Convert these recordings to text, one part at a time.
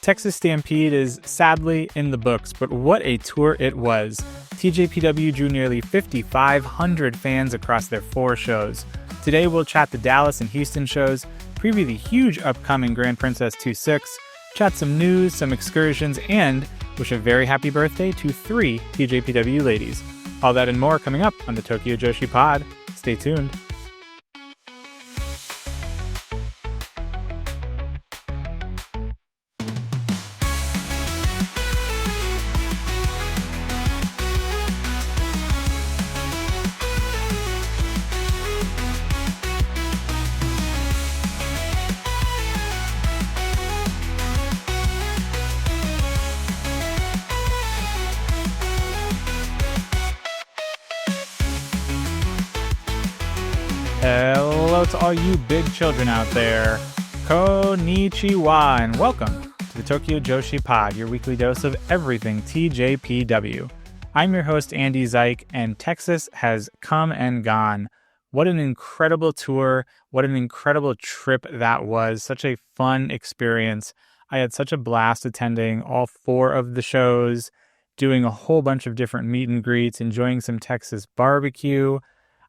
Texas Stampede is sadly in the books, but what a tour it was. TJPW drew nearly 5,500 fans across their 4 shows. Today we'll chat the Dallas and Houston shows, preview the huge upcoming Grand Princess 2-6, chat some news, some excursions, and wish a very happy birthday to 3 TJPW ladies. All that and more coming up on the Tokyo Joshi Pod. Stay tuned. Hello to all you big children out there. Konnichiwa and welcome to the Tokyo Joshi Pod, your weekly dose of everything TJPW. I'm your host, Andy Zyke, and Texas has come and gone. What an incredible tour. What an incredible trip that was. Such a fun experience. I had such a blast attending all 4 of the shows, doing a whole bunch of different meet and greets, enjoying some Texas barbecue.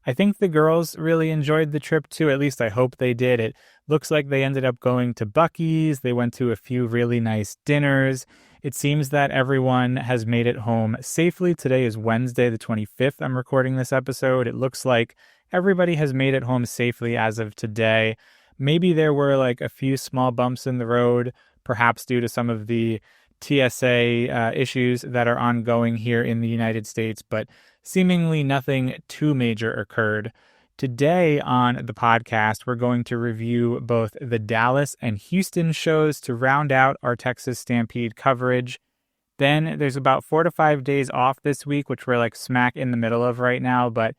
I think the girls really enjoyed the trip too, at least I hope they did. It looks like they ended up going to Buc-ee's, they went to a few really nice dinners. It seems that everyone has made it home safely. Today is Wednesday the 25th, I'm recording this episode. It looks like everybody has made it home safely as of today. Maybe there were like a few small bumps in the road, perhaps due to some of the TSA issues that are ongoing here in the United States, but seemingly nothing too major occurred. Today on the podcast, we're going to review both the Dallas and Houston shows to round out our Texas Stampede coverage. Then there's about 4 to 5 days off this week, which we're like smack in the middle of right now, but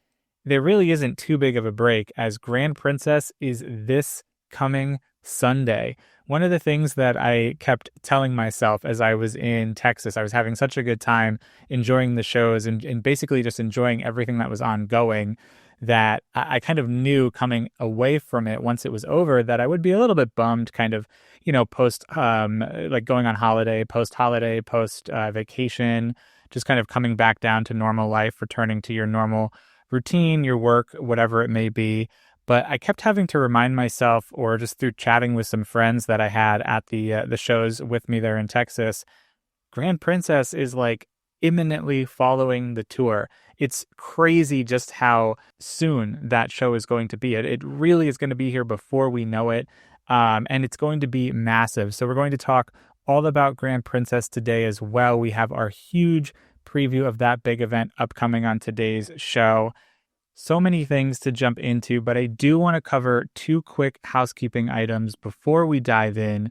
there really isn't too big of a break as Grand Princess is this coming Sunday. One of the things that I kept telling myself as I was in Texas, I was having such a good time enjoying the shows and basically just enjoying everything that was ongoing, that I kind of knew coming away from it once it was over that I would be a little bit bummed kind of, post, like going on holiday, post vacation, just kind of coming back down to normal life, returning to your normal routine, your work, whatever it may be. But I kept having to remind myself, or just through chatting with some friends that I had at the shows with me there in Texas, Grand Princess is like imminently following the tour. It's crazy just how soon that show is going to be. It really is going to be here before we know it, and it's going to be massive. So we're going to talk all about Grand Princess today as well. We have our huge preview of that big event upcoming on today's show. So many things to jump into, but I do want to cover 2 quick housekeeping items before we dive in.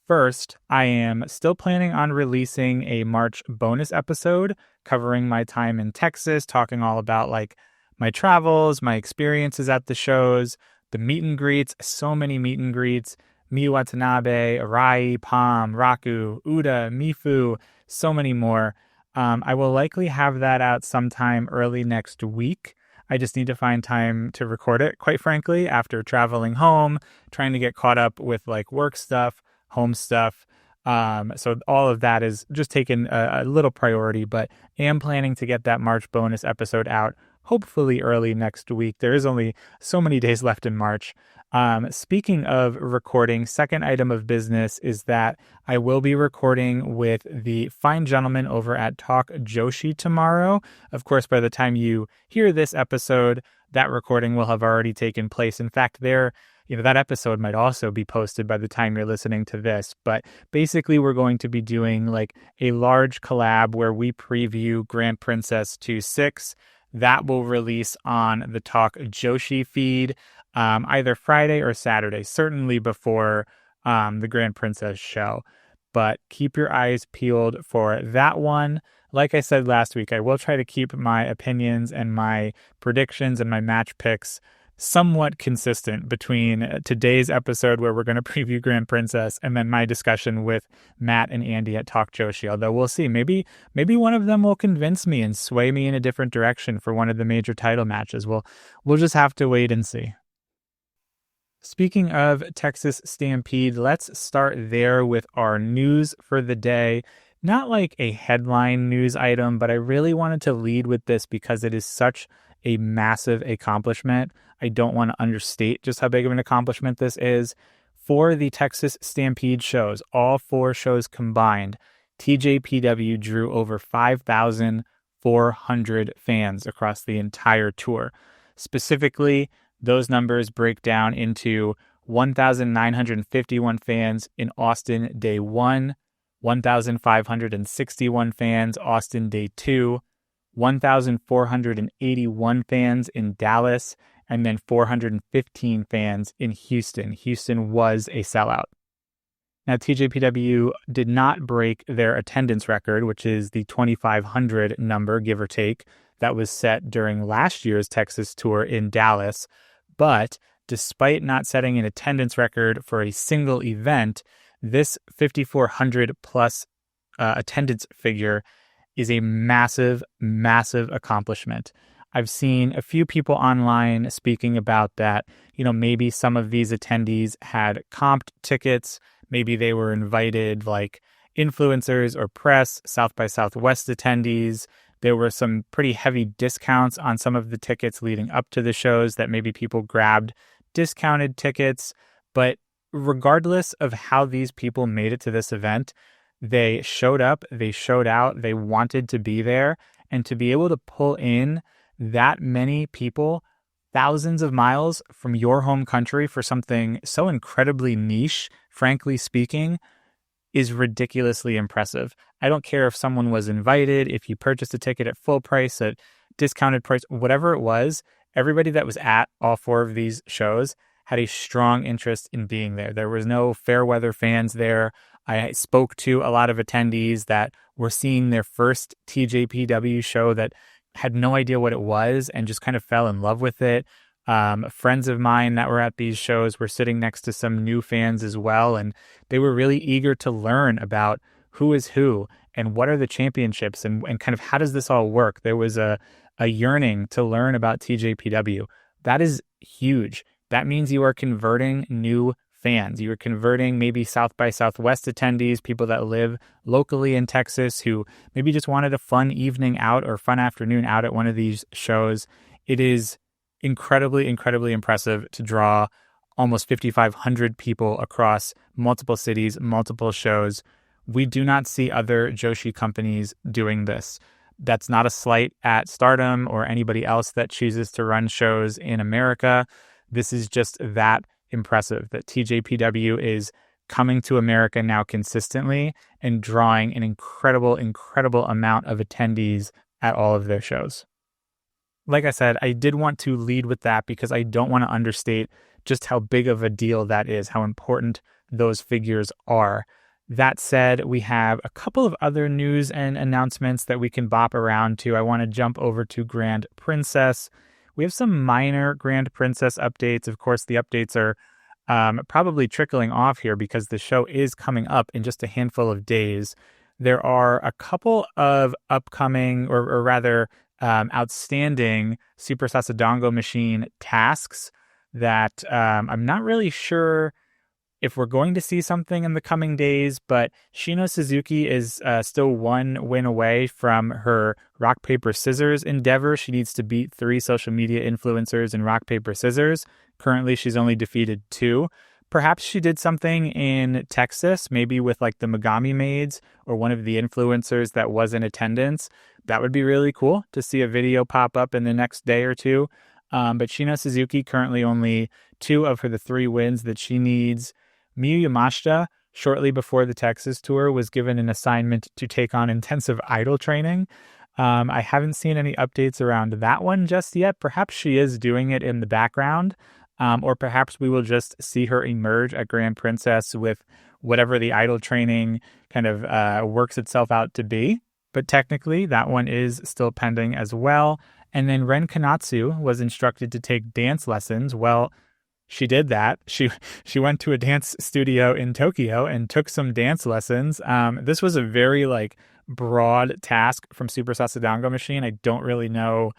First, I am still planning on releasing a March bonus episode covering my time in Texas, talking all about like my travels, my experiences at the shows, the meet and greets, so many meet and greets, Watanabe, Arai, Palm, Raku, Uda, Mifu, so many more. I will likely have that out sometime early next week. I just need to find time to record it, quite frankly, after traveling home, trying to get caught up with like work stuff, home stuff. So all of that is just taking a little priority, but am planning to get that March bonus episode out hopefully early next week. There is only so many days left in March. Speaking of recording, second item of business is that I will be recording with the fine gentleman over at Talk Joshi tomorrow. Of course, by the time you hear this episode, that recording will have already taken place. In fact, that episode might also be posted by the time you're listening to this. But basically, we're going to be doing like a large collab where we preview Grand Princess 2-6. That will release on the Talk Joshi feed either Friday or Saturday, certainly before the Grand Princess show. But keep your eyes peeled for that one. Like I said last week, I will try to keep my opinions and my predictions and my match picks somewhat consistent between today's episode where we're going to preview Grand Princess and then my discussion with Matt and Andy at Talk Joshi. Although we'll see, maybe one of them will convince me and sway me in a different direction for one of the major title matches. We'll just have to wait and see. Speaking of Texas Stampede, let's start there with our news for the day. Not like a headline news item, but I really wanted to lead with this because it is such a massive accomplishment. I don't want to understate just how big of an accomplishment this is. For the Texas Stampede shows, all 4 shows combined, TJPW drew over 5,400 fans across the entire tour. Specifically, those numbers break down into 1,951 fans in Austin day 1, 1,561 fans Austin day 2, 1,481 fans in Dallas, and then 415 fans in Houston. Houston was a sellout. Now, TJPW did not break their attendance record, which is the 2,500 number, give or take, that was set during last year's Texas tour in Dallas. But despite not setting an attendance record for a single event, this 5,400 plus attendance figure is a massive, massive accomplishment. I've seen a few people online speaking about that. Maybe some of these attendees had comped tickets. Maybe they were invited like influencers or press, South by Southwest attendees. There were some pretty heavy discounts on some of the tickets leading up to the shows that maybe people grabbed discounted tickets. But regardless of how these people made it to this event, they showed up, they showed out, they wanted to be there. And to be able to pull in that many people, thousands of miles from your home country for something so incredibly niche, frankly speaking, is ridiculously impressive. I don't care if someone was invited, if you purchased a ticket at full price, at discounted price, whatever it was, everybody that was at all 4 of these shows had a strong interest in being there. There was no fair weather fans there. I spoke to a lot of attendees that were seeing their first TJPW show that had no idea what it was and just kind of fell in love with it. Friends of mine that were at these shows were sitting next to some new fans as well, and they were really eager to learn about who is who and what are the championships and kind of how does this all work. There was a yearning to learn about TJPW. That is huge. That means you are converting new fans. You are converting maybe South by Southwest attendees, people that live locally in Texas who maybe just wanted a fun evening out or fun afternoon out at one of these shows. It is incredibly, incredibly impressive to draw almost 5,500 people across multiple cities, multiple shows. We do not see other Joshi companies doing this. That's not a slight at Stardom or anybody else that chooses to run shows in America. This is just that impressive that TJPW is coming to America now consistently and drawing an incredible, incredible amount of attendees at all of their shows. Like I said, I did want to lead with that because I don't want to understate just how big of a deal that is, how important those figures are. That said, we have a couple of other news and announcements that we can bop around to. I want to jump over to Grand Princess. We have some minor Grand Princess updates. Of course, the updates are probably trickling off here because the show is coming up in just a handful of days. There are a couple of upcoming, or rather outstanding Super Sasadongo machine tasks that I'm not really sure if we're going to see something in the coming days, but Shino Suzuki is still one win away from her rock, paper, scissors endeavor. She needs to beat 3 social media influencers in rock, paper, scissors. Currently, she's only defeated 2. Perhaps she did something in Texas, maybe with like the Megami Maids or one of the influencers that was in attendance. That would be really cool to see a video pop up in the next day or two. But Shino Suzuki currently only 2 of the 3 wins that she needs. Miyu Yamashita, shortly before the Texas tour, was given an assignment to take on intensive idol training. I haven't seen any updates around that one just yet. Perhaps she is doing it in the background, or perhaps we will just see her emerge at Grand Princess with whatever the idol training kind of works itself out to be. But technically, that one is still pending as well. And then Ren Kanatsu was instructed to take dance lessons. Well, she did that. She went to a dance studio in Tokyo and took some dance lessons. This was a very broad task from Super Sasadongo Machine. I don't really know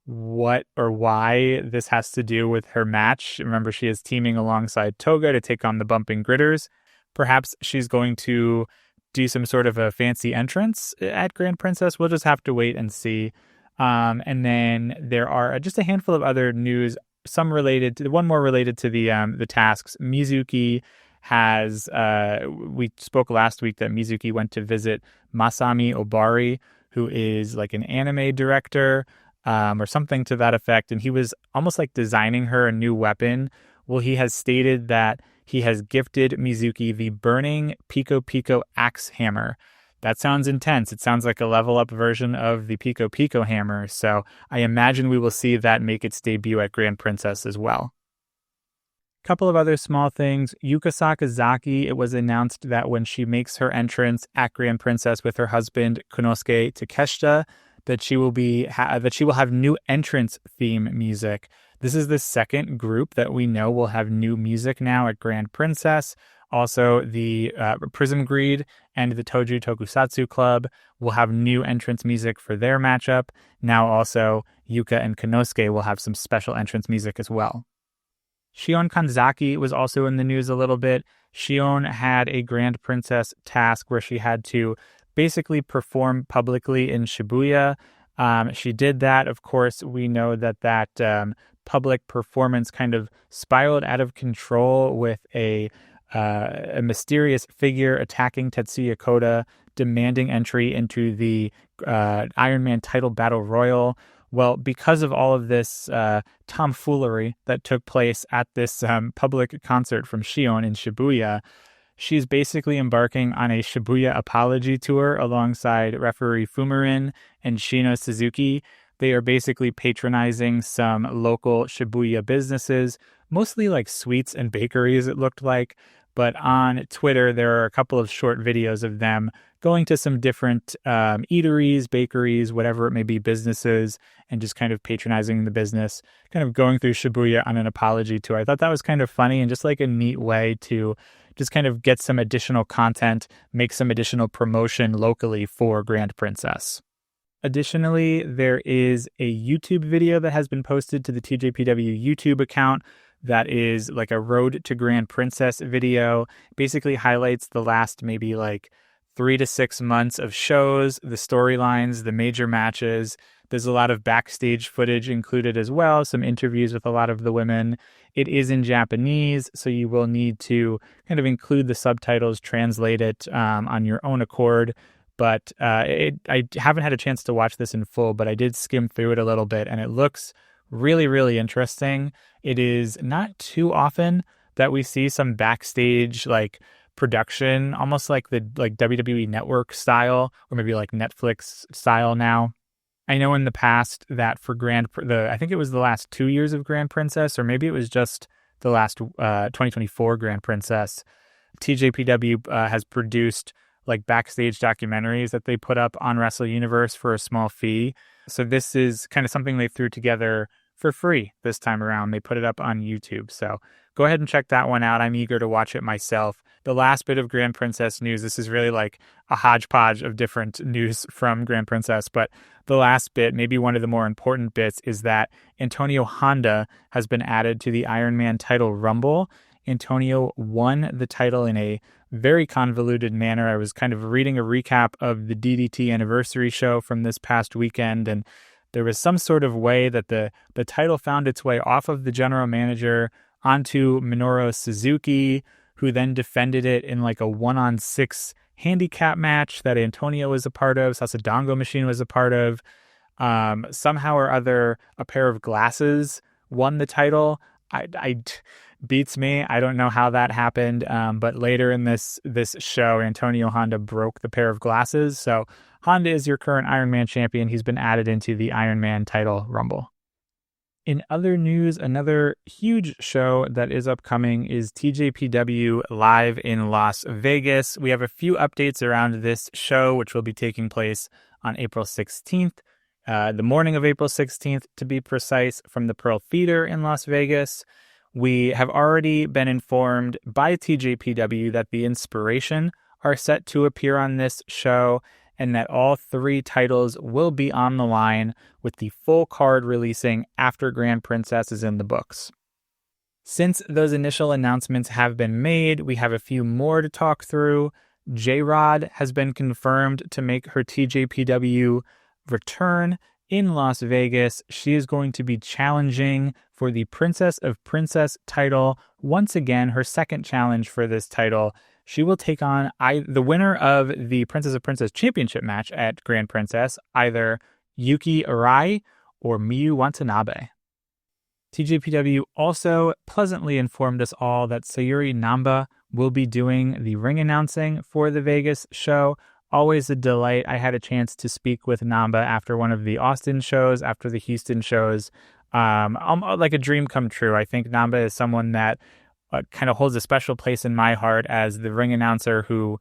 what or why this has to do with her match. Remember, she is teaming alongside Toga to take on the Bumping Gritters. Perhaps she's going to do some sort of a fancy entrance at Grand Princess. We'll just have to wait and see. And then there are just a handful of other news, some related to one more related to the tasks. Mizuki has we spoke last week that Mizuki went to visit Masami Obari, who is like an anime director or something to that effect, and he was almost like designing her a new weapon. Well, he has stated that he has gifted Mizuki the Burning Pico Pico Axe Hammer. That sounds intense. It sounds like a level up version of the Pico Pico hammer, so I imagine we will see that make its debut at Grand Princess as well. Couple of other small things. Yuka Sakazaki, it was announced that when she makes her entrance at Grand Princess with her husband Konosuke Takeshita, that she will have new entrance theme music. This is the second group that we know will have new music now at Grand Princess. Also, the Prism Greed and the Toju Tokusatsu Club will have new entrance music for their matchup. Now also, Yuka and Konosuke will have some special entrance music as well. Shion Kanzaki was also in the news a little bit. Shion had a Grand Princess task where she had to basically perform publicly in Shibuya. She did that. Of course, we know that public performance kind of spiraled out of control with a mysterious figure attacking Tetsuya Koda, demanding entry into the Ironman Title Battle Royal. Well, because of all of this tomfoolery that took place at this public concert from Shion in Shibuya, she's basically embarking on a Shibuya apology tour alongside referee Fumarin and Shino Suzuki. They are basically patronizing some local Shibuya businesses, mostly like sweets and bakeries, it looked like. But on Twitter, there are a couple of short videos of them going to some different eateries, bakeries, whatever it may be, businesses, and just kind of patronizing the business, kind of going through Shibuya on an apology tour. I thought that was kind of funny and just like a neat way to just kind of get some additional content, make some additional promotion locally for Grand Princess. Additionally, there is a YouTube video that has been posted to the TJPW YouTube account that is like a Road to Grand Princess video. Basically highlights the last maybe like 3 to 6 months of shows, the storylines, the major matches. There's a lot of backstage footage included as well, some interviews with a lot of the women. It is in Japanese, so you will need to kind of include the subtitles, translate it on your own accord. But I haven't had a chance to watch this in full, but I did skim through it a little bit, and it looks really, really interesting. It is not too often that we see some backstage like production, almost like the WWE Network style, or maybe like Netflix style now. I know in the past that for I think it was the last 2 years of Grand Princess, or maybe it was just the last 2024 Grand Princess, TJPW has produced like backstage documentaries that they put up on Wrestle Universe for a small fee. So this is kind of something they threw together for free this time around. They put it up on YouTube. So go ahead and check that one out. I'm eager to watch it myself. The last bit of Grand Princess news, this is really like a hodgepodge of different news from Grand Princess, but the last bit, maybe one of the more important bits, is that Antonio Honda has been added to the Ironman Title Rumble. Antonio won the title in a very convoluted manner. I was kind of reading a recap of the DDT anniversary show from this past weekend, and there was some sort of way that the title found its way off of the general manager onto Minoru Suzuki, who then defended it in like a 1-on-6 handicap match that Antonio was a part of, Sasadongo Machine was a part of. Somehow or other, a pair of glasses won the title. I beats me. I don't know how that happened, but later in this show, Antonio Honda broke the pair of glasses. So Honda is your current Ironman champion. He's been added into the Ironman Title Rumble. In other news, another huge show that is upcoming is TJPW Live in Las Vegas. We have a few updates around this show, which will be taking place on April 16th, the morning of April 16th, to be precise, from the Pearl Theater in Las Vegas. We have already been informed by TJPW that the Inspiration are set to appear on this show, and that all 3 titles will be on the line, with the full card releasing after Grand Princess is in the books. Since those initial announcements have been made, we have a few more to talk through. J-Rod has been confirmed to make her TJPW return in Las Vegas. She is going to be challenging for the Princess of Princess title. Once again, her second challenge for this title. She will take on the winner of the Princess of Princess championship match at Grand Princess, either Yuki Arai or Miyu Watanabe. TJPW also pleasantly informed us all that Sayuri Namba will be doing the ring announcing for the Vegas show. Always a delight. I had a chance to speak with Namba after one of the Austin shows, after the Houston shows. Like a dream come true. I think Namba is someone that kind of holds a special place in my heart as the ring announcer who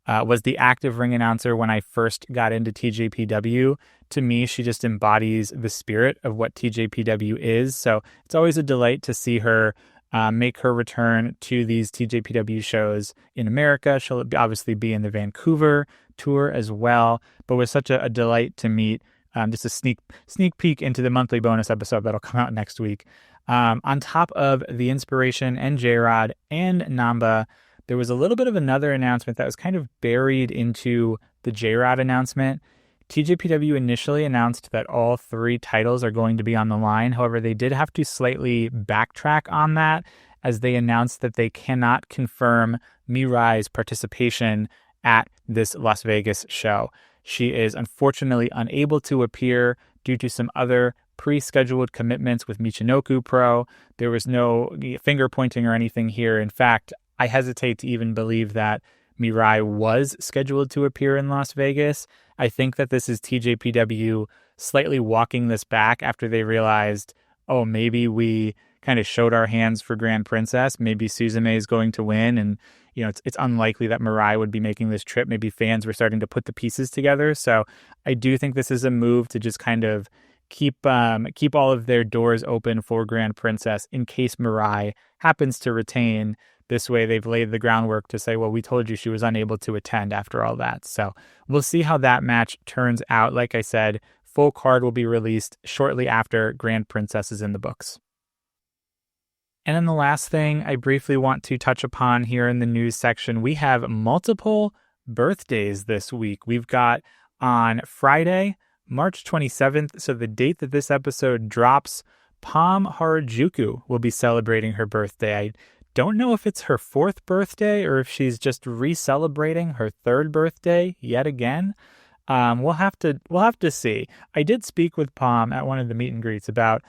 was the active ring announcer when I first got into TJPW. To me, she just embodies the spirit of what TJPW is. So it's always a delight to see her make her return to these TJPW shows in America. She'll obviously be in the Vancouver tour as well, but was such a delight to meet. Just a sneak peek into the monthly bonus episode that'll come out next week. On top of the Inspiration and J-Rod and Namba, there was a little bit of another announcement that was kind of buried into the J-Rod announcement. TJPW initially announced that all 3 titles are going to be on the line. However, they did have to slightly backtrack on that, as they announced that they cannot confirm Mirai's participation at this Las Vegas show. She is unfortunately unable to appear due to some other pre-scheduled commitments with Michinoku Pro. There was no finger pointing or anything here. In fact, I hesitate to even believe that Mirai was scheduled to appear in Las Vegas. I think that this is TJPW slightly walking this back after they realized, oh, maybe we kind of showed our hands for Grand Princess. Maybe Suzume is going to win, and it's unlikely that Mirai would be making this trip. Maybe fans were starting to put the pieces together. So I do think this is a move to just kind of keep all of their doors open for Grand Princess in case Mirai happens to retain. This way, they've laid the groundwork to say, well, we told you she was unable to attend after all that. So we'll see how that match turns out. Like I said, full card will be released shortly after Grand Princess is in the books. And then the last thing I briefly want to touch upon here in the news section, we have multiple birthdays this week. We've got on Friday, March 27th, so the date that this episode drops, Pom Harajuku will be celebrating her birthday. I don't know if it's her 4th birthday or if she's just re-celebrating her 3rd birthday yet again. We'll have to see. I did speak with Pom at one of the meet and greets about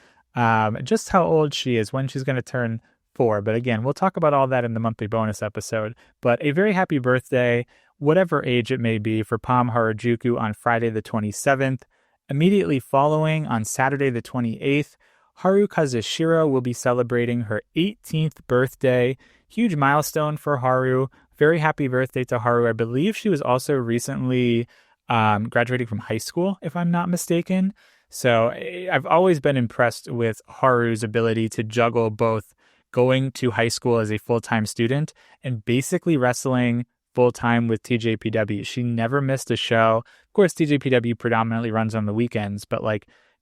just how old she is, when she's going to turn 4. But again, we'll talk about all that in the monthly bonus episode. But a very happy birthday, whatever age it may be, for Pom Harajuku on Friday the 27th. Immediately following, on Saturday the 28th, Haru Kazushiro will be celebrating her 18th birthday. Huge milestone for Haru. Very happy birthday to Haru. I believe she was also recently graduating from high school, if I'm not mistaken. So I've always been impressed with Haru's ability to juggle both going to high school as a full-time student and basically wrestling full-time with TJPW. She never missed a show. Of course, TJPW predominantly runs on the weekends, but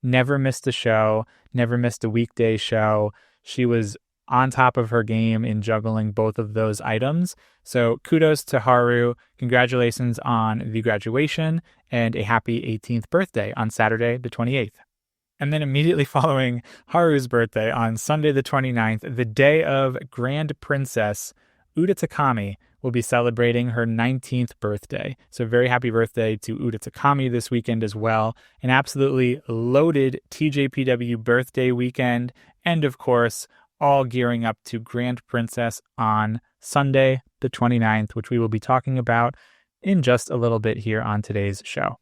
never missed a show, never missed a weekday show. She was on top of her game in juggling both of those items. So kudos to Haru. Congratulations on the graduation and a happy 18th birthday on Saturday the 28th. And then immediately following Haru's birthday on Sunday the 29th, the day of Grand Princess, Uda Takami will be celebrating her 19th birthday. So very happy birthday to Uda Takami this weekend as well. An absolutely loaded TJPW birthday weekend. And of course, all gearing up to Grand Princess on Sunday the 29th, which we will be talking about in just a little bit here on today's show.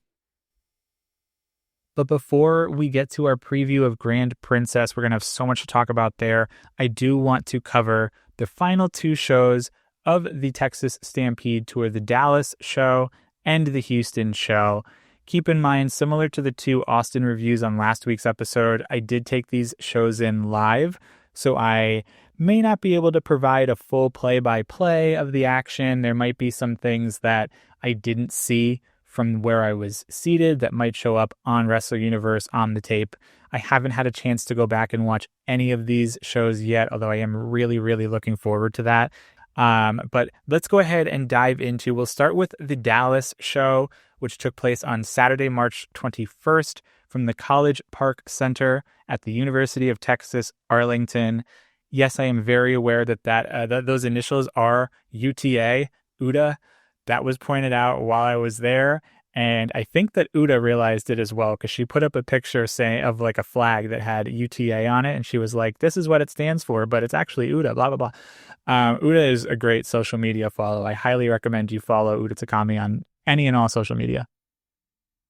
But before we get to our preview of Grand Princess, we're going to have so much to talk about there. I do want to cover the final 2 shows of the Texas Stampede Tour, the Dallas show and the Houston show. Keep in mind, similar to the 2 Austin reviews on last week's episode, I did take these shows in live, so I may not be able to provide a full play-by-play of the action. There might be some things that I didn't see from where I was seated that might show up on Wrestle Universe on the tape. I haven't had a chance to go back and watch any of these shows yet, although I am really, really looking forward to that. But let's go ahead and dive into, we'll start with the Dallas show, which took place on Saturday, March 21st from the College Park Center at the University of Texas, Arlington. Yes, I am very aware that those initials are UTA, UTA. That was pointed out while I was there. And I think that Uda realized it as well, because she put up a picture of like a flag that had UTA on it. And she was like, this is what it stands for, but it's actually Uda, blah, blah, blah. Uda is a great social media follow. I highly recommend you follow Uda Takami on any and all social media.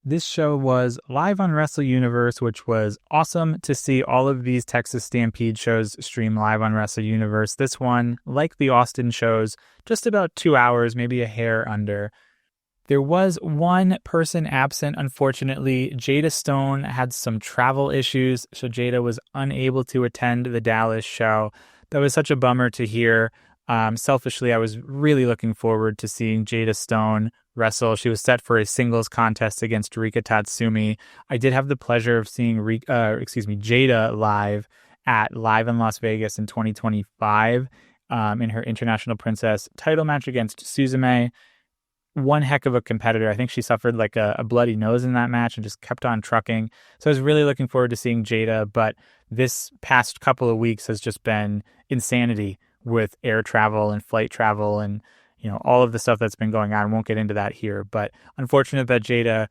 This show was live on Wrestle Universe, which was awesome to see all of these Texas Stampede shows stream live on Wrestle Universe. This one, like the Austin shows, just about 2 hours, maybe a hair under. There was one person absent, unfortunately. Jada Stone had some travel issues, so Jada was unable to attend the Dallas show. That was such a bummer to hear. Selfishly, I was really looking forward to seeing Jada Stone wrestle. She was set for a singles contest against Rika Tatsumi. I did have the pleasure of seeing Jada live in Las Vegas in 2025 in her International Princess title match against Suzume. One heck of a competitor. I think she suffered like a bloody nose in that match and just kept on trucking. So I was really looking forward to seeing Jada, but this past couple of weeks has just been insanity with air travel and flight travel and, you know, all of the stuff that's been going on. I won't get into that here, but unfortunate that Jada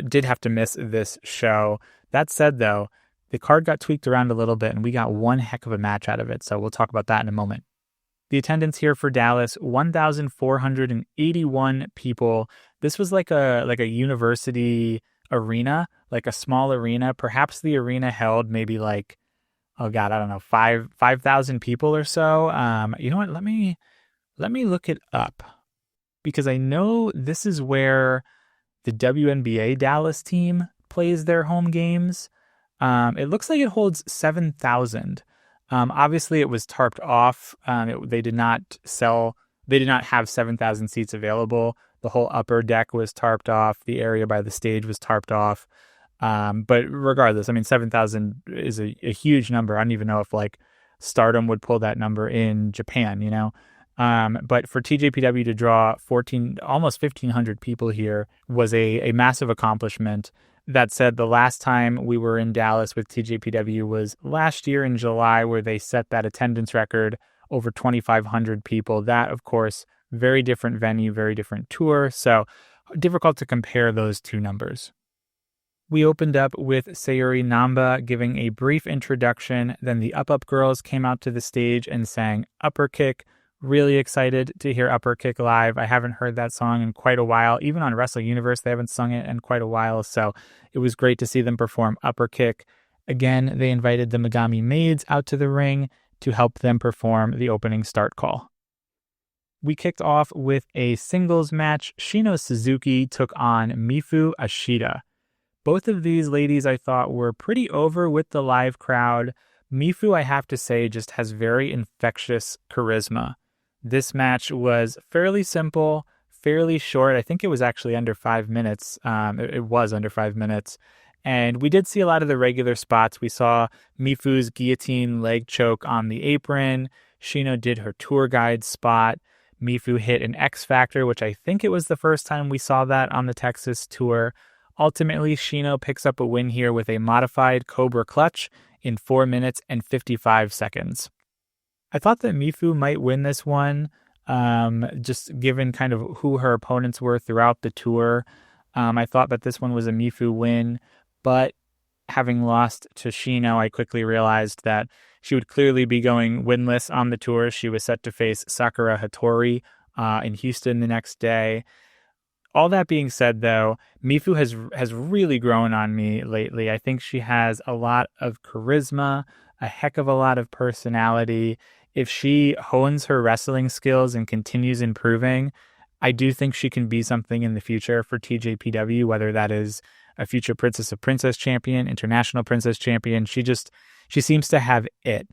did have to miss this show. That said, though, the card got tweaked around a little bit and we got one heck of a match out of it. So we'll talk about that in a moment. The attendance here for Dallas, 1,481 people. This was like a university arena, like a small arena. Perhaps the arena held maybe like, oh God, I don't know, 5,000 people or so. You know what? Let me look it up, because I know this is where the WNBA Dallas team plays their home games. It looks like it holds 7,000. Obviously, it was tarped off. They did not have 7,000 seats available. The whole upper deck was tarped off. The area by the stage was tarped off. But regardless, I mean, 7,000 is a huge number. I don't even know if like Stardom would pull that number in Japan, you know. But for TJPW to draw almost 1,500 people here was a massive accomplishment. That said, the last time we were in Dallas with TJPW was last year in July, where they set that attendance record over 2,500 people. That, of course, very different venue, very different tour. So difficult to compare those two numbers. We opened up with Sayuri Namba giving a brief introduction. Then the Up Girls came out to the stage and sang Upper Kick. Really excited to hear Upper Kick live. I haven't heard that song in quite a while. Even on Wrestle Universe, they haven't sung it in quite a while. So it was great to see them perform Upper Kick. Again, they invited the Megami Maids out to the ring to help them perform the opening start call. We kicked off with a singles match. Shino Suzuki took on Mifu Ashita. Both of these ladies I thought were pretty over with the live crowd. Mifu, I have to say, just has very infectious charisma. This match was fairly simple, fairly short. I think it was actually under 5 minutes. It was under 5 minutes. And we did see a lot of the regular spots. We saw Mifu's guillotine leg choke on the apron. Shino did her tour guide spot. Mifu hit an X Factor, which I think it was the first time we saw that on the Texas tour. Ultimately, Shino picks up a win here with a modified Cobra Clutch in 4 minutes and 55 seconds. I thought that Mifu might win this one, just given kind of who her opponents were throughout the tour. I thought that this one was a Mifu win, but having lost to Shino, I quickly realized that she would clearly be going winless on the tour. She was set to face Sakura Hattori in Houston the next day. All that being said, though, Mifu has really grown on me lately. I think she has a lot of charisma, a heck of a lot of personality. If she hones her wrestling skills and continues improving, I do think she can be something in the future for TJPW, whether that is a future Princess of Princess champion, International Princess champion. She seems to have it.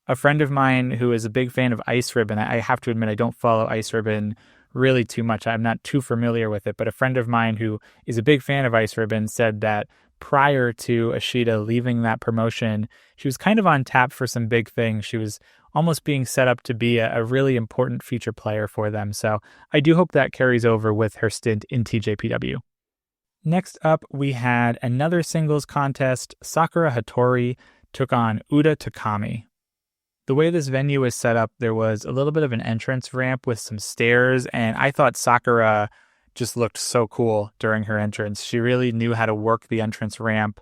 A friend of mine who is a big fan of Ice Ribbon, I have to admit I don't follow Ice Ribbon really too much. I'm not too familiar with it, but a friend of mine who is a big fan of ice ribbon said that prior to Ashita leaving that promotion, she was kind of on tap for some big things. She was almost being set up to be a really important feature player for them. So I do hope that carries over with her stint in TJPW. Next up, we had another singles contest. Sakura Hattori took on Uda Takami. The way this venue was set up, there was a little bit of an entrance ramp with some stairs, and I thought Sakura just looked so cool during her entrance. She really knew how to work the entrance ramp.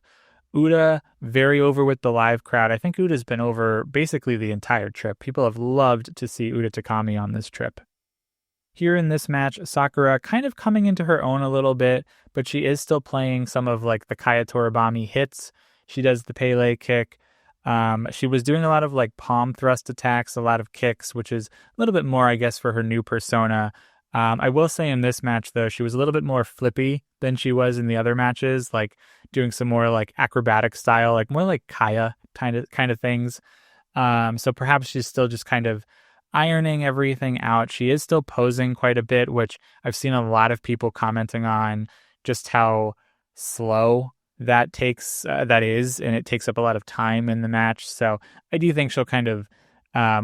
Uda, very over with the live crowd. I think Uda's been over basically the entire trip. People have loved to see Uda Takami on this trip. Here in this match, Sakura kind of coming into her own a little bit, but she is still playing some of like the Kaya Toribami hits. She does the Pele kick. She was doing a lot of like palm thrust attacks, a lot of kicks, which is a little bit more, I guess, for her new persona. I will say in this match, though, she was a little bit more flippy than she was in the other matches, like doing some more like acrobatic style, like more like Kaya kind of things. So perhaps she's still just kind of ironing everything out. She is still posing quite a bit, which I've seen a lot of people commenting on just how slow that is, and it takes up a lot of time in the match. So I do think she'll kind of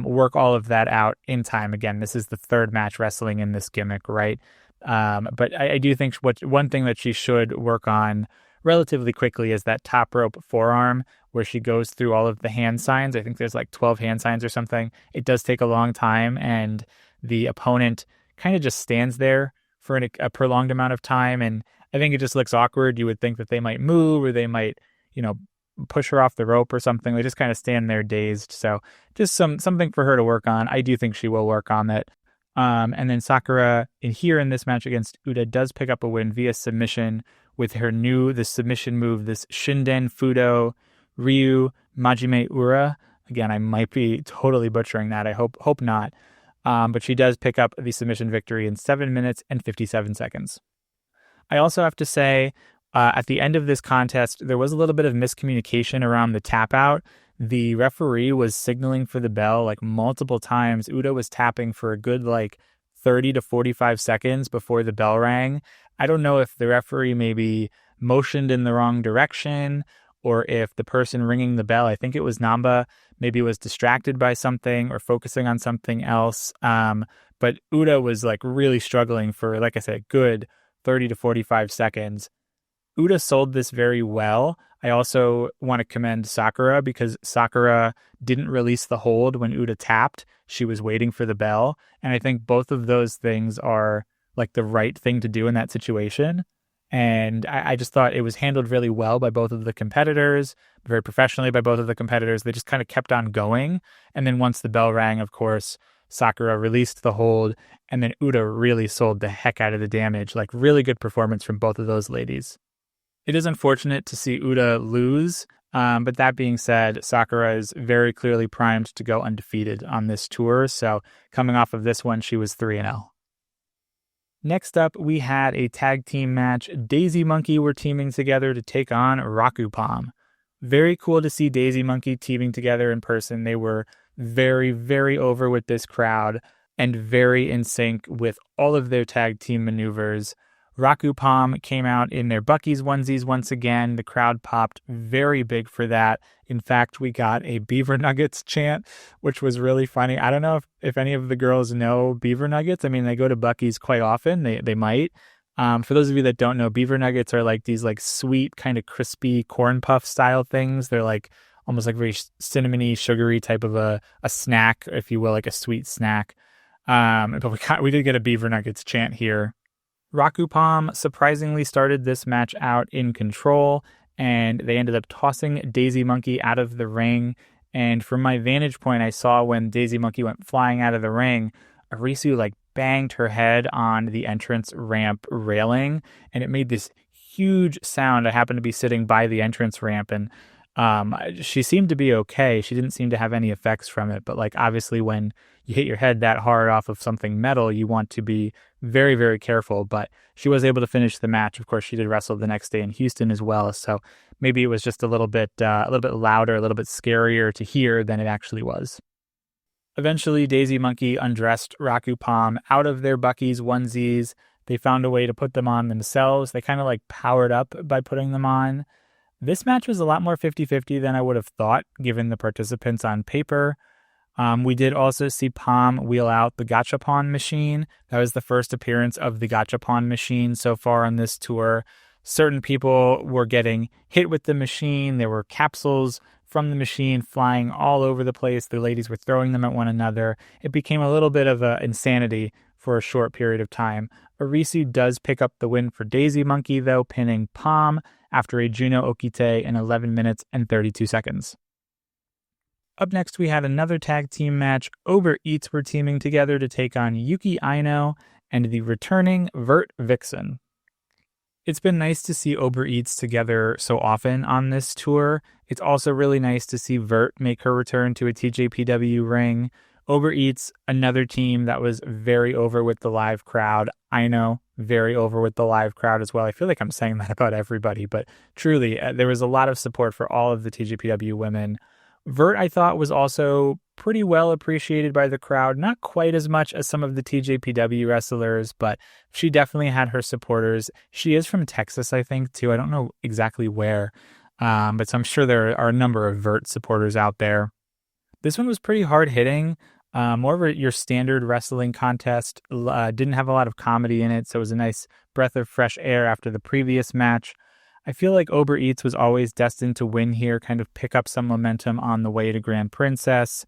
work all of that out in time. Again, this is the third match wrestling in this gimmick, right? But I do think one thing that she should work on relatively quickly is that top rope forearm where she goes through all of the hand signs. I think there's like 12 hand signs or something. It does take a long time, and the opponent kind of just stands there for a prolonged amount of time, and I think it just looks awkward. You would think that they might move or they might, push her off the rope or something. They just kind of stand there dazed. So just something for her to work on. I do think she will work on that. And then Sakura in this match against Uda does pick up a win via submission with the submission move, this Shinden Fudo Ryu Majime Ura. Again, I might be totally butchering that. I hope not. But she does pick up the submission victory in 7 minutes and 57 seconds. I also have to say, at the end of this contest, there was a little bit of miscommunication around the tap out. The referee was signaling for the bell like multiple times. Uda was tapping for a good 30 to 45 seconds before the bell rang. I don't know if the referee maybe motioned in the wrong direction or if the person ringing the bell, I think it was Namba, maybe was distracted by something or focusing on something else. But Uda was really struggling for, like I said, good 30 to 45 seconds. Uda sold this very well. I also want to commend Sakura because Sakura didn't release the hold when Uda tapped. She was waiting for the bell. And I think both of those things are the right thing to do in that situation. And I just thought it was handled really well by both of the competitors, very professionally by both of the competitors. They just kind of kept on going. And then once the bell rang, of course, Sakura released the hold, and then Uda really sold the heck out of the damage. Really good performance from both of those ladies. It is unfortunate to see Uda lose, but that being said, Sakura is very clearly primed to go undefeated on this tour. So coming off of this one, she was 3-0. Next up, we had a tag team match. Daisy Monkey were teaming together to take on Rakupam. Very cool to see Daisy Monkey teaming together in person. They were very, very over with this crowd and very in sync with all of their tag team maneuvers. Rakupam came out in their Bucky's onesies once again. The crowd popped very big for that. In fact, we got a Beaver Nuggets chant, which was really funny. I don't know if any of the girls know Beaver Nuggets. I mean, they go to Bucky's quite often. They might. For those of you that don't know, Beaver Nuggets are these sweet, kind of crispy corn puff style things. They're almost very cinnamony, sugary type of a snack, if you will, a sweet snack. But we did get a Beaver Nuggets chant here. Rakupam surprisingly started this match out in control, and they ended up tossing Daisy Monkey out of the ring. And from my vantage point, I saw when Daisy Monkey went flying out of the ring, Arisu banged her head on the entrance ramp railing, and it made this huge sound. I happened to be sitting by the entrance ramp, and she seemed to be okay. She didn't seem to have any effects from it, but obviously when you hit your head that hard off of something metal, you want to be very, very careful. But she was able to finish the match. Of course, she did wrestle the next day in Houston as well, so maybe it was just a little bit louder, a little bit scarier to hear than it actually was. Eventually, Daisy Monkey undressed Raku Palm out of their Bucky's onesies. They found a way to put them on themselves. They kind of like powered up by putting them on. This match was a lot more 50-50 than I would have thought, given the participants on paper. We did also see Palm wheel out the Gachapon machine. That was the first appearance of the Gachapon machine so far on this tour. Certain people were getting hit with the machine. There were capsules from the machine flying all over the place. The ladies were throwing them at one another. It became a little bit of insanity for a short period of time. Arisu does pick up the win for Daisy Monkey, though, pinning Palm after a Juno Okite in 11 minutes and 32 seconds. Up next, we had another tag team match. Uber Eats were teaming together to take on Yuki Aino and the returning Vert Vixen. It's been nice to see Uber Eats together so often on this tour. It's also really nice to see Vert make her return to a TJPW ring. Uber Eats, another team that was very over with the live crowd. Aino, very over with the live crowd as well. I feel like I'm saying that about everybody, but truly, there was a lot of support for all of the TJPW women. Vert, I thought, was also pretty well appreciated by the crowd. Not quite as much as some of the TJPW wrestlers, but she definitely had her supporters. She is from Texas, I think, too. I don't know exactly where, but so I'm sure there are a number of Vert supporters out there. This one was pretty hard-hitting. More of your standard wrestling contest. Didn't have a lot of comedy in it, so it was a nice breath of fresh air after the previous match. I feel like Uber Eats was always destined to win here, kind of pick up some momentum on the way to Grand Princess.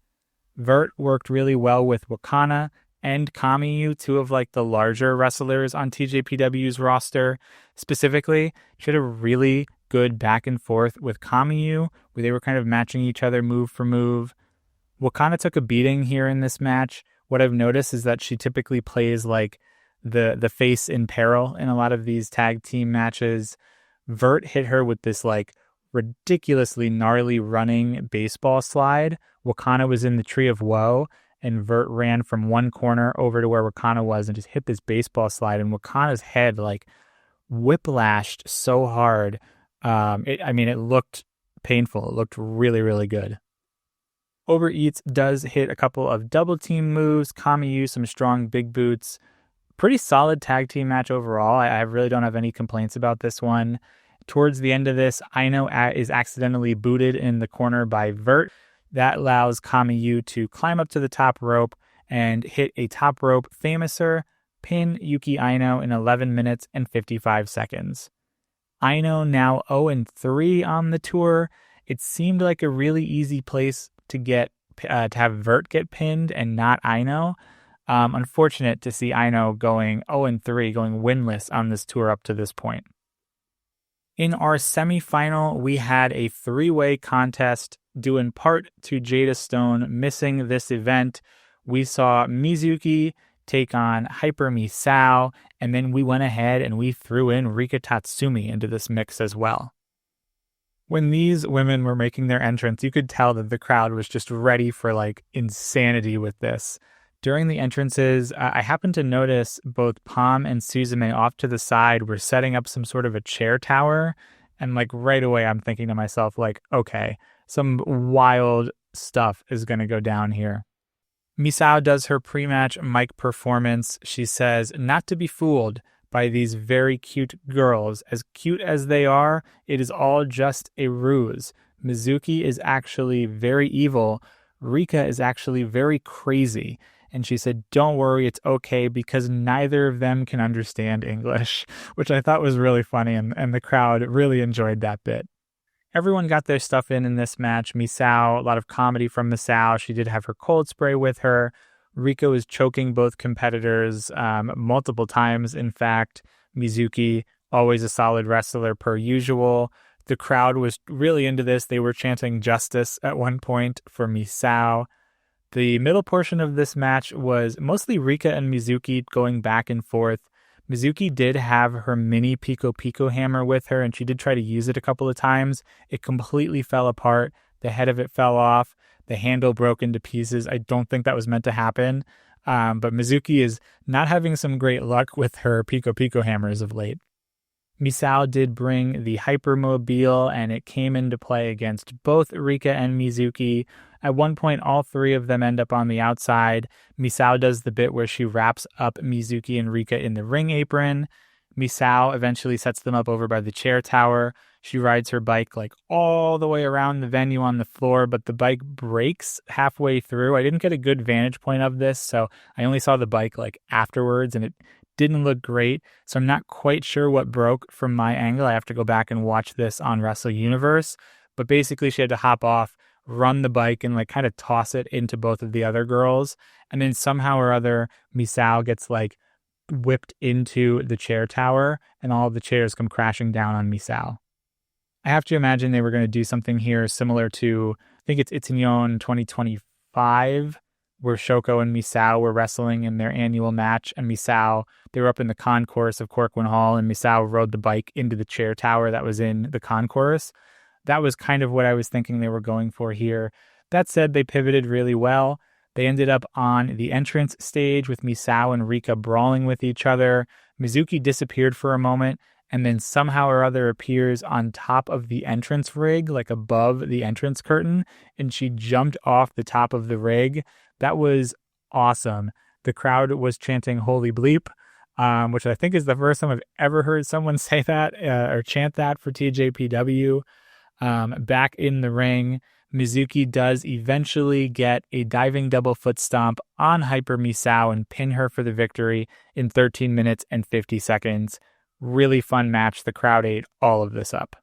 Vert worked really well with Wakana and Kamiyu, two of like the larger wrestlers on TJPW's roster. Specifically, she had a really good back and forth with Kamiyu, where they were kind of matching each other move for move. Wakana took a beating here in this match. What I've noticed is that she typically plays like the face in peril in a lot of these tag team matches. Vert hit her with this like ridiculously gnarly running baseball slide. Wakana was in the Tree of Woe, and Vert ran from one corner over to where Wakana was and just hit this baseball slide, and Wakana's head like whiplashed so hard. It looked painful. It looked really, really good. Uber Eats does hit a couple of double team moves. Kamiyu, some strong big boots. Pretty solid tag team match overall. I really don't have any complaints about this one. Towards the end of this, Aino is accidentally booted in the corner by Vert. That allows Kamiyu to climb up to the top rope and hit a top rope famouser, pin Yuki Aino in 11 minutes and 55 seconds. Aino now 0-3 on the tour. It seemed like a really easy place to have Vert get pinned and not Aino. Unfortunate to see Aino going 0-3, going winless on this tour up to this point. In our semifinal, we had a three-way contest due in part to Jada Stone missing this event. We saw Mizuki take on Hyper Misao, and then we went ahead and we threw in Rika Tatsumi into this mix as well. When these women were making their entrance, you could tell that the crowd was just ready for like insanity with this. During the entrances, I happened to notice both Palm and Suzume off to the side were setting up some sort of a chair tower. And like right away, I'm thinking to myself, like, okay, some wild stuff is going to go down here. Misao does her pre-match mic performance. She says, not to be fooled by these very cute girls. As cute as they are, it is all just a ruse. Mizuki is actually very evil. Rika is actually very crazy. And she said, don't worry, it's okay, because neither of them can understand English, which I thought was really funny, and the crowd really enjoyed that bit. Everyone got their stuff in this match. Misao, a lot of comedy from Misao. She did have her cold spray with her. Rika was choking both competitors multiple times, in fact. Mizuki, always a solid wrestler per usual. The crowd was really into this. They were chanting justice at one point for Misao. The middle portion of this match was mostly Rika and Mizuki going back and forth. Mizuki did have her mini Pico Pico hammer with her, and she did try to use it a couple of times. It completely fell apart. The head of it fell off. The handle broke into pieces. I don't think that was meant to happen. But Mizuki is not having some great luck with her Pico Pico hammers of late. Misao did bring the Hypermobile, and it came into play against both Rika and Mizuki. At one point, all three of them end up on the outside. Misao does the bit where she wraps up Mizuki and Rika in the ring apron. Misao eventually sets them up over by the chair tower. She rides her bike like all the way around the venue on the floor, but the bike breaks halfway through. I didn't get a good vantage point of this, so I only saw the bike like afterwards, and it didn't look great. So I'm not quite sure what broke from my angle. I have to go back and watch this on Wrestle Universe. But basically, she had to hop off, run the bike, and like kind of toss it into both of the other girls. And then somehow or other, Misao gets like whipped into the chair tower, and all of the chairs come crashing down on Misao. I have to imagine they were going to do something here similar to, I think it's Itinyon 2025, where Shoko and Misao were wrestling in their annual match, and Misao, they were up in the concourse of Corcoran Hall, and Misao rode the bike into the chair tower that was in the concourse. That was kind of what I was thinking they were going for here. That said, they pivoted really well. They ended up on the entrance stage with Misao and Rika brawling with each other. Mizuki disappeared for a moment, and then somehow or other appears on top of the entrance rig, like above the entrance curtain, and she jumped off the top of the rig. That was awesome. The crowd was chanting "Holy bleep," which I think is the first time I've ever heard someone say that or chant that for TJPW. Back in the ring, Mizuki does eventually get a diving double foot stomp on Hyper Misao and pin her for the victory in 13 minutes and 50 seconds. Really fun match. The crowd ate all of this up.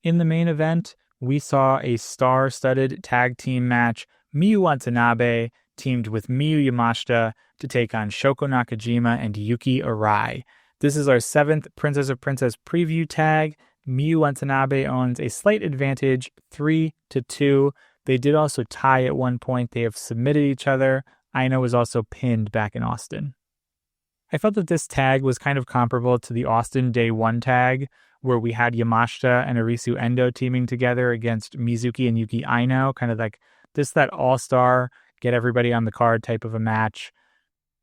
In the main event, we saw a star-studded tag team match. Miyu Watanabe teamed with Miyu Yamashita to take on Shoko Nakajima and Yuki Arai. This is our 7th Princess of Princess preview tag. Miyu Watanabe owns a slight advantage, 3-2. They did also tie at one point. They have submitted each other. Aina was also pinned back in Austin. I felt that this tag was kind of comparable to the Austin Day 1 tag, where we had Yamashita and Arisu Endo teaming together against Mizuki and Yuki Aino, kind of like that all-star, get everybody on the card type of a match.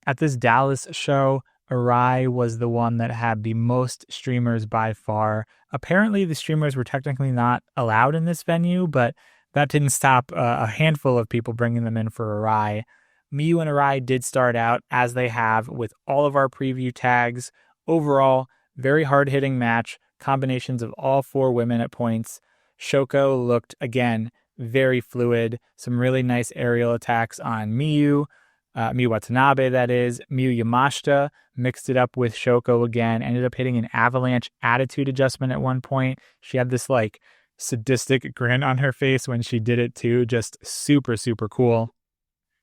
At this Dallas show, Arai was the one that had the most streamers by far. Apparently, the streamers were technically not allowed in this venue, but that didn't stop a handful of people bringing them in for Arai. Miyu and Arai did start out, as they have, with all of our preview tags. Overall, very hard-hitting match, combinations of all 4 women at points. Shoko looked, again, very fluid. Some really nice aerial attacks on Miyu Watanabe, that is. Miyu Yamashita mixed it up with Shoko again, ended up hitting an avalanche attitude adjustment at one point. She had this, like, sadistic grin on her face when she did it, too. Just super, super cool.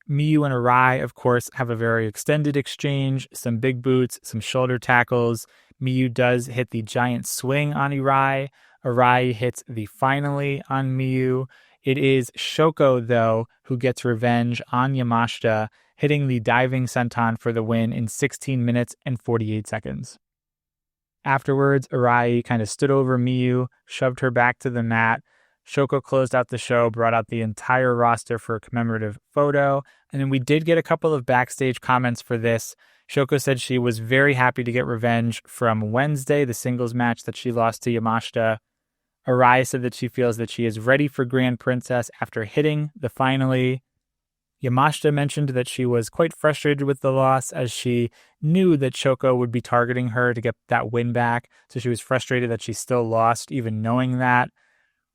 Miyu and Arai, of course, have a very extended exchange, some big boots, some shoulder tackles. Miyu does hit the giant swing on Arai. Arai hits the finally on Miyu. It is Shoko, though, who gets revenge on Yamashita, hitting the diving senton for the win in 16 minutes and 48 seconds. Afterwards, Arai kind of stood over Miyu, shoved her back to the mat. Shoko closed out the show, brought out the entire roster for a commemorative photo, and then we did get a couple of backstage comments for this. Shoko said she was very happy to get revenge from Wednesday, the singles match that she lost to Yamashita. Arai said that she feels that she is ready for Grand Princess after hitting the finally. Yamashita mentioned that she was quite frustrated with the loss, as she knew that Shoko would be targeting her to get that win back, so she was frustrated that she still lost, even knowing that.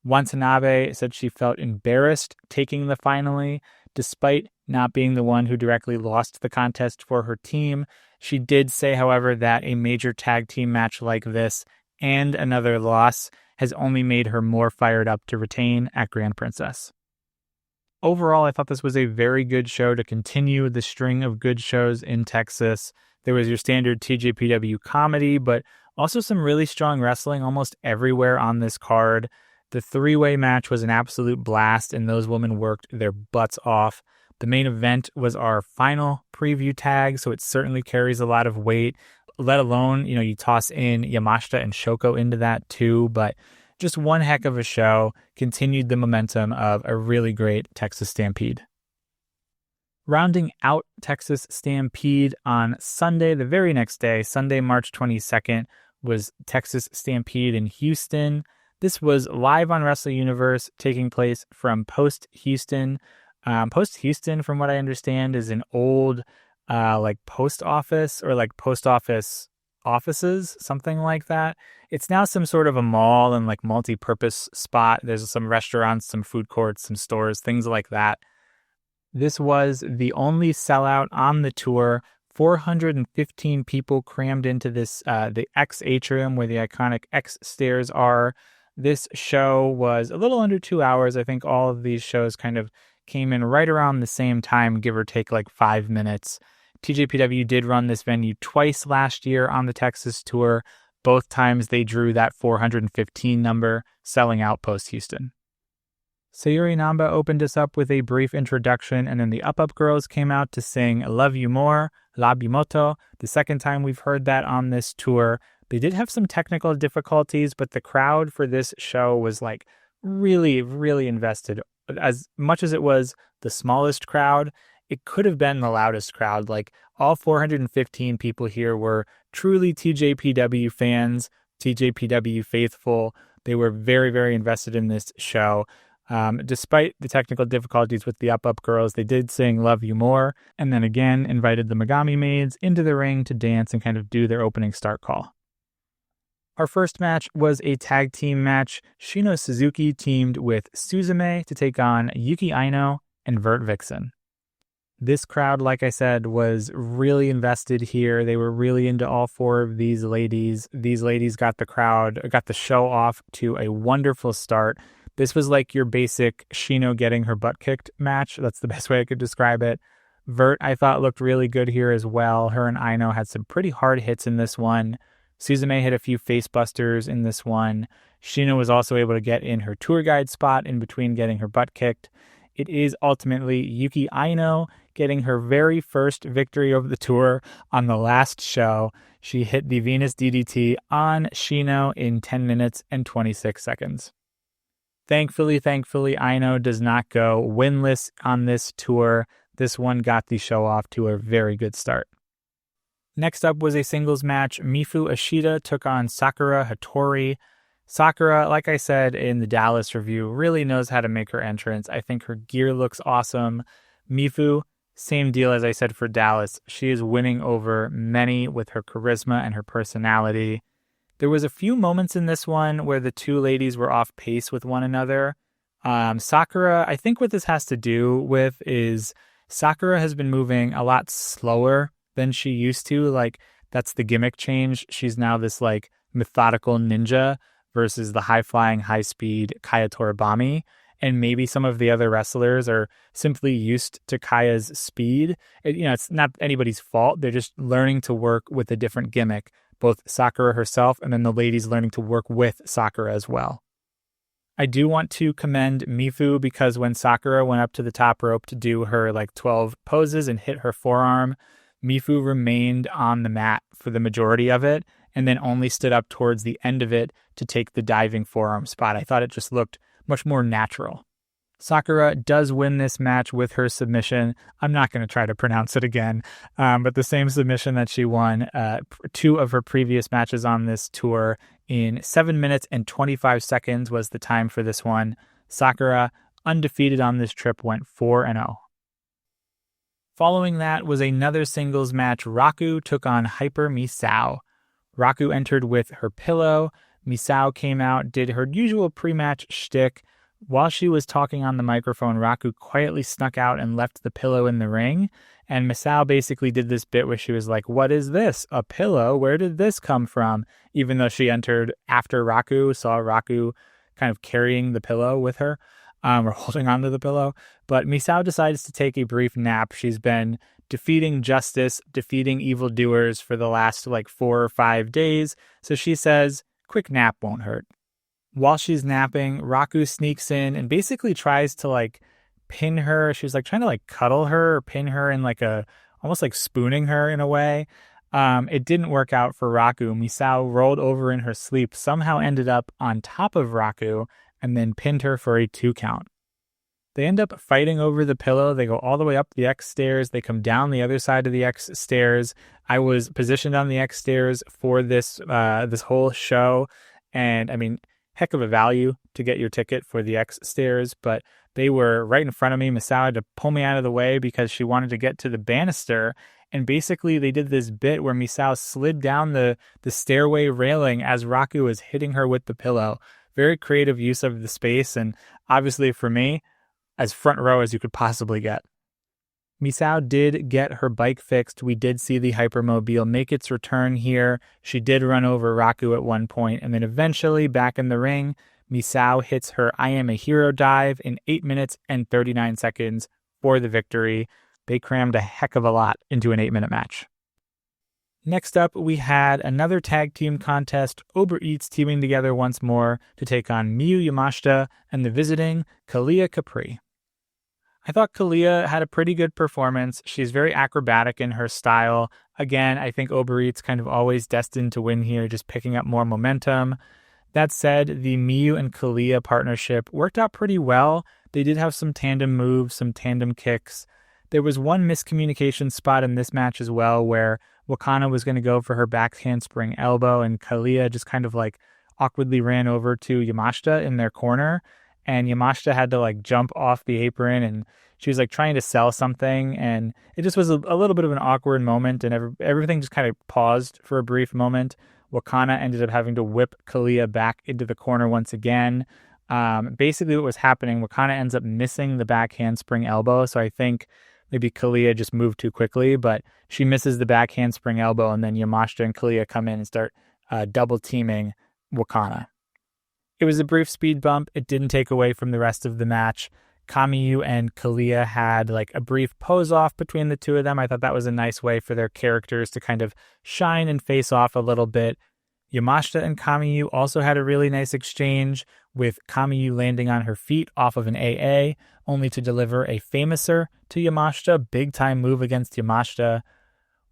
Watanabe said she felt embarrassed taking the finally, despite not being the one who directly lost the contest for her team. She did say, however, that a major tag team match like this and another loss has only made her more fired up to retain at Grand Princess. Overall, I thought this was a very good show to continue the string of good shows in Texas. There was your standard TJPW comedy, but also some really strong wrestling almost everywhere on this card. The 3-way match was an absolute blast, and those women worked their butts off. The main event was our final preview tag, so it certainly carries a lot of weight, let alone, you toss in Yamashita and Shoko into that too, but just one heck of a show, continued the momentum of a really great Texas Stampede. Rounding out Texas Stampede on Sunday, the very next day, Sunday, March 22nd, was Texas Stampede in Houston. This was live on Wrestle Universe, taking place from Post Houston. Post Houston, from what I understand, is an old like post office or like post office offices, something like that. It's now some sort of a mall and like multi-purpose spot. There's some restaurants, some food courts, some stores, things like that. This was the only sellout on the tour. 415 people crammed into this, the X atrium where the iconic X stairs are. This show was a little under 2 hours. I think all of these shows kind of came in right around the same time, give or take like 5 minutes. TJPW did run this venue twice last year on the Texas tour. Both times they drew that 415 number, selling out Post Houston. Sayuri Namba opened us up with a brief introduction, and then the Up Up Girls came out to sing Love You More, Labimoto, the second time we've heard that on this tour. They did have some technical difficulties, but the crowd for this show was like really, really invested. As much as it was the smallest crowd, it could have been the loudest crowd. Like all 415 people here were truly TJPW fans, TJPW faithful. They were very, very invested in this show. Despite the technical difficulties with the Up Up Girls, they did sing Love You More, and then again invited the Megami Maids into the ring to dance and kind of do their opening start call. Our first match was a tag team match. Shino Suzuki teamed with Suzume to take on Yuki Aino and Vert Vixen. This crowd, like I said, was really invested here. They were really into all four of these ladies. These ladies got the show off to a wonderful start. This was like your basic Shino getting her butt kicked match. That's the best way I could describe it. Vert, I thought, looked really good here as well. Her and Aino had some pretty hard hits in this one. Suzume hit a few face busters in this one. Shino was also able to get in her tour guide spot in between getting her butt kicked. It is ultimately Yuki Aino getting her very first victory of the tour on the last show. She hit the Venus DDT on Shino in 10 minutes and 26 seconds. Thankfully, Aino does not go winless on this tour. This one got the show off to a very good start. Next up was a singles match. Mifu Ashita took on Sakura Hattori. Sakura, like I said in the Dallas review, really knows how to make her entrance. I think her gear looks awesome. Mifu, same deal as I said for Dallas. She is winning over many with her charisma and her personality. There was a few moments in this one where the two ladies were off pace with one another. Sakura, I think what this has to do with is Sakura has been moving a lot slower than she used to. Like, that's the gimmick change. She's now this like methodical ninja versus the high-flying, high-speed Kaya Toribami. And maybe some of the other wrestlers are simply used to Kaya's speed. It's not anybody's fault. They're just learning to work with a different gimmick. Both Sakura herself and then the ladies learning to work with Sakura as well. I do want to commend Mifu because when Sakura went up to the top rope to do her like 12 poses and hit her forearm, Mifu remained on the mat for the majority of it and then only stood up towards the end of it to take the diving forearm spot. I thought it just looked much more natural. Sakura does win this match with her submission. I'm not going to try to pronounce it again, but the same submission that she won 2 of her previous matches on this tour in 7 minutes and 25 seconds was the time for this one. Sakura, undefeated on this trip, went 4-0. Following that was another singles match. Raku took on Hyper Misao. Raku entered with her pillow. Misao came out, did her usual pre-match shtick. While she was talking on the microphone, Raku quietly snuck out and left the pillow in the ring. And Misao basically did this bit where she was like, "What is this? A pillow? Where did this come from?" Even though she entered after Raku, saw Raku kind of carrying the pillow with her, or holding onto the pillow. But Misao decides to take a brief nap. She's been defeating justice, defeating evildoers for the last like 4 or 5 days. So she says, quick nap won't hurt. While she's napping, Raku sneaks in and basically tries to like pin her. She was like trying to like cuddle her or pin her in like almost like spooning her in a way. It didn't work out for Raku. Misao rolled over in her sleep, somehow ended up on top of Raku and then pinned her for a 2 count. They end up fighting over the pillow. They go all the way up the X stairs. They come down the other side of the X stairs. I was positioned on the X stairs for this whole show. And I mean, heck of a value to get your ticket for the X stairs, but they were right in front of me. Misao had to pull me out of the way because she wanted to get to the banister. And basically they did this bit where Misao slid down the stairway railing as Raku was hitting her with the pillow. Very creative use of the space. And obviously for me, as front row as you could possibly get. Misao did get her bike fixed. We did see the Hypermobile make its return here. She did run over Raku at one point, and then eventually back in the ring, Misao hits her I Am a Hero dive in 8 minutes and 39 seconds for the victory. They crammed a heck of a lot into an 8-minute match. Next up, we had another tag team contest, Uber Eats teaming together once more to take on Miyu Yamashita and the visiting Kalia Capri. I thought Kalia had a pretty good performance. She's very acrobatic in her style. Again, I think Uber Eats kind of always destined to win here, just picking up more momentum. That said, the Miyu and Kalia partnership worked out pretty well. They did have some tandem moves, some tandem kicks. There was one miscommunication spot in this match as well where Wakana was going to go for her back handspring elbow and Kalia just kind of like awkwardly ran over to Yamashita in their corner. And Yamashita had to like jump off the apron and she was like trying to sell something. And it just was a little bit of an awkward moment and everything just kind of paused for a brief moment. Wakana ended up having to whip Kalia back into the corner once again. Basically what was happening, Wakana ends up missing the back handspring elbow. So I think maybe Kalia just moved too quickly, but she misses the back handspring elbow and then Yamashita and Kalia come in and start double teaming Wakana. It was a brief speed bump. It didn't take away from the rest of the match. Kamiyu and Kalia had like a brief pose off between the two of them. I thought that was a nice way for their characters to kind of shine and face off a little bit. Yamashita and Kamiyu also had a really nice exchange, with Kamiyu landing on her feet off of an AA, only to deliver a famouser to Yamashita. Big time move against Yamashita.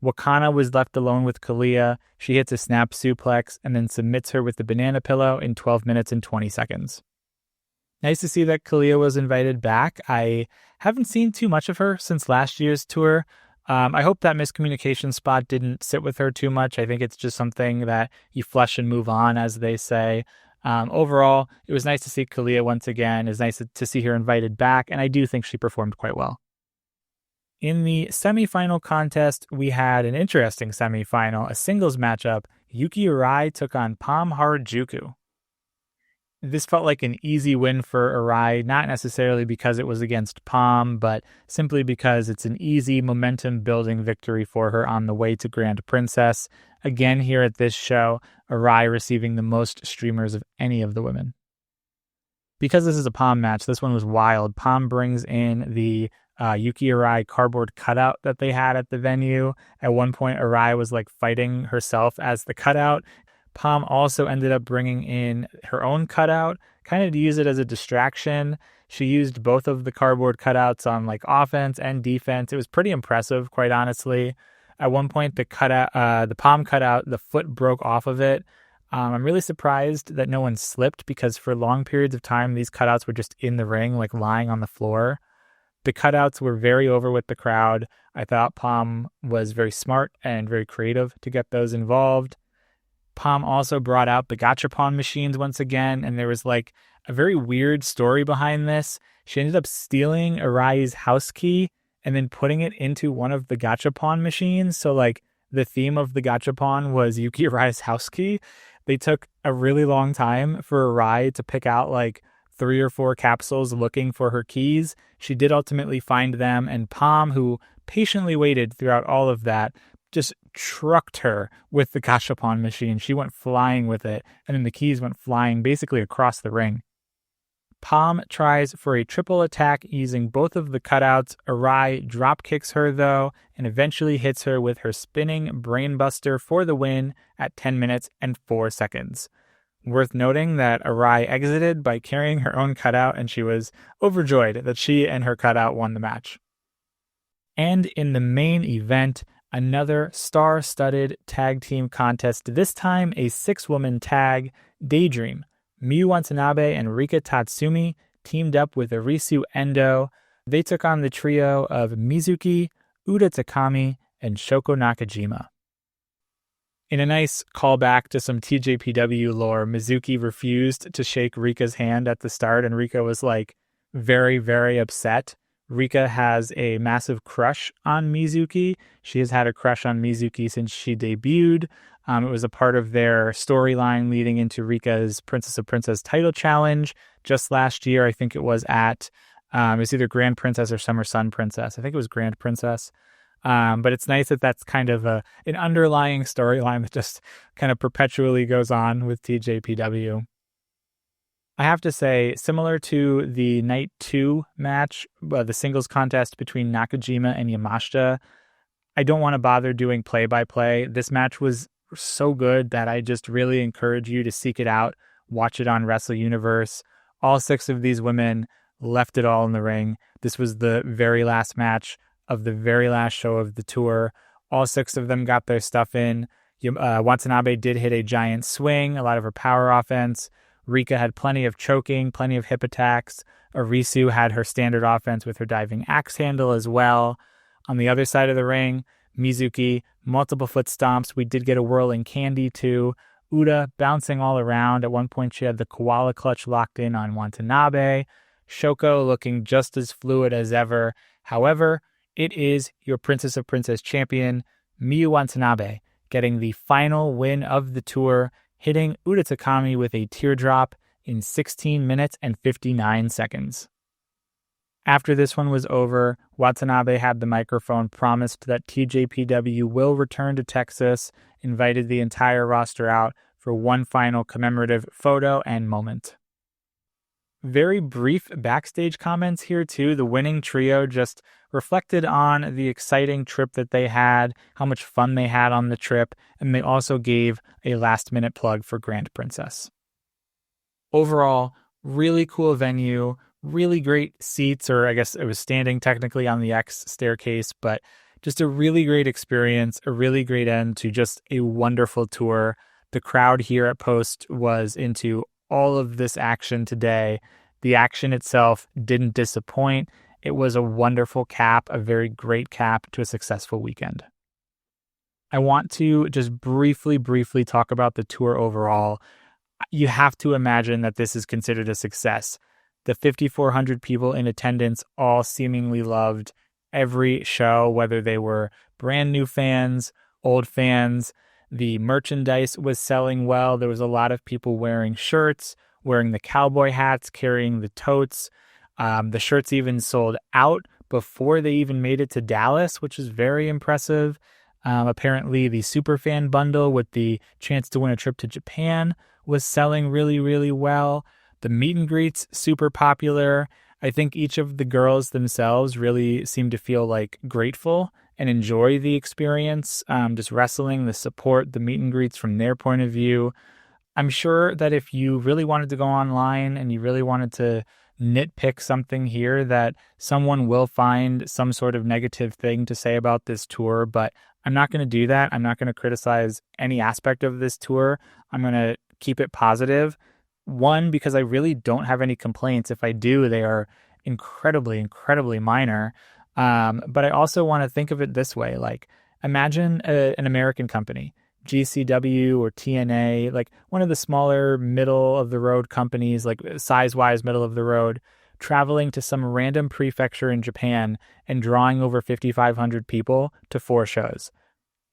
Wakana was left alone with Kalia. She hits a snap suplex and then submits her with the banana pillow in 12 minutes and 20 seconds. Nice to see that Kalia was invited back. I haven't seen too much of her since last year's tour. I hope that miscommunication spot didn't sit with her too much. I think it's just something that you flush and move on, as they say. Overall, it was nice to see Kalia once again. It was nice to see her invited back, and I do think she performed quite well. In the semifinal contest, we had an interesting semifinal, a singles matchup. Yuki Arai took on Pam Harajuku. This felt like an easy win for Arai, not necessarily because it was against Pam, but simply because it's an easy momentum-building victory for her on the way to Grand Princess. Again, here at this show, Arai receiving the most streamers of any of the women. Because this is a Pam match, this one was wild. Pam brings in the Yuki Arai cardboard cutout that they had at the venue. At one point, Arai was like fighting herself as the cutout. Pam also ended up bringing in her own cutout, kind of to use it as a distraction. She used both of the cardboard cutouts on like offense and defense. It was pretty impressive, quite honestly. At one point, the Pam cutout, the foot broke off of it. I'm really surprised that no one slipped, because for long periods of time, these cutouts were just in the ring, like lying on the floor. The cutouts were very over with the crowd. I thought Pam was very smart and very creative to get those involved. Pam also brought out the gachapon machines once again, and there was like a very weird story behind this. She ended up stealing Arai's house key and then putting it into one of the gachapon machines. So like the theme of the gachapon was Yuki Arai's house key. They took a really long time for Arai to pick out like 3 or 4 capsules looking for her keys. She did ultimately find them, and Pam, who patiently waited throughout all of that, just trucked her with the gachapon machine. She went flying with it, and then the keys went flying basically across the ring. Pam tries for a triple attack using both of the cutouts. Arai drop kicks her though, and eventually hits her with her spinning brainbuster for the win at 10 minutes and 4 seconds. Worth noting that Arai exited by carrying her own cutout, and she was overjoyed that she and her cutout won the match. And in the main event, another star-studded tag team contest, this time a 6-woman tag. Daydream, Miyu Watanabe and Rika Tatsumi teamed up with Arisu Endo. They took on the trio of Mizuki, Uda Takami, and Shoko Nakajima. In a nice callback to some TJPW lore, Mizuki refused to shake Rika's hand at the start, and Rika was like very, very upset. Rika has a massive crush on Mizuki. She has had a crush on Mizuki since she debuted. It was a part of their storyline leading into Rika's Princess of Princess title challenge just last year. I think it was at, it was either Grand Princess or Summer Sun Princess. I think it was Grand Princess. But it's nice that that's kind of an underlying storyline that just kind of perpetually goes on with TJPW. I have to say, similar to the Night 2 match, the singles contest between Nakajima and Yamashita, I don't want to bother doing play-by-play. This match was so good that I just really encourage you to seek it out, watch it on Wrestle Universe. All 6 of these women left it all in the ring. This was the very last match of the very last show of the tour. All 6 of them got their stuff in. Watanabe did hit a giant swing, a lot of her power offense. Rika had plenty of choking, plenty of hip attacks. Arisu had her standard offense with her diving axe handle as well. On the other side of the ring, Mizuki, multiple foot stomps. We did get a whirling candy too. Uda bouncing all around. At one point, she had the koala clutch locked in on Watanabe. Shoko looking just as fluid as ever. However, it is your Princess of Princess champion, Miyu Watanabe, getting the final win of the tour, hitting Uda Takami with a teardrop in 16 minutes and 59 seconds. After this one was over, Watanabe had the microphone, promised that TJPW will return to Texas, invited the entire roster out for one final commemorative photo and moment. Very brief backstage comments here too. The winning trio just reflected on the exciting trip that they had, how much fun they had on the trip, and they also gave a last-minute plug for Grand Princess. Overall, really cool venue, really great seats, or I guess it was standing technically on the X staircase, but just a really great experience, a really great end to just a wonderful tour. The crowd here at Post was into all of this action today. The action itself didn't disappoint. It was a wonderful cap, a very great cap to a successful weekend. I want to just briefly talk about the tour overall. You have to imagine that this is considered a success. The 5,400 people in attendance all seemingly loved every show, whether they were brand new fans, old fans. The merchandise was selling well. There was a lot of people wearing shirts, wearing the cowboy hats, carrying the totes. The shirts even sold out before they even made it to Dallas, which is very impressive. Apparently, the Superfan bundle with the chance to win a trip to Japan was selling really, really well. The meet and greets, super popular. I think each of the girls themselves really seemed to feel like grateful and enjoy the experience, just wrestling, the support, the meet and greets from their point of view. I'm sure that if you really wanted to go online and you really wanted to nitpick something here, that someone will find some sort of negative thing to say about this tour, but I'm not going to do that. I'm not going to criticize any aspect of this tour. I'm going to keep it positive. One, because I really don't have any complaints. If I do, they are incredibly, incredibly minor. But I also want to think of it this way. Like, imagine an American company, GCW or TNA, like one of the smaller middle-of-the-road companies, like size-wise middle of the road, traveling to some random prefecture in Japan and drawing over 5,500 people to 4 shows.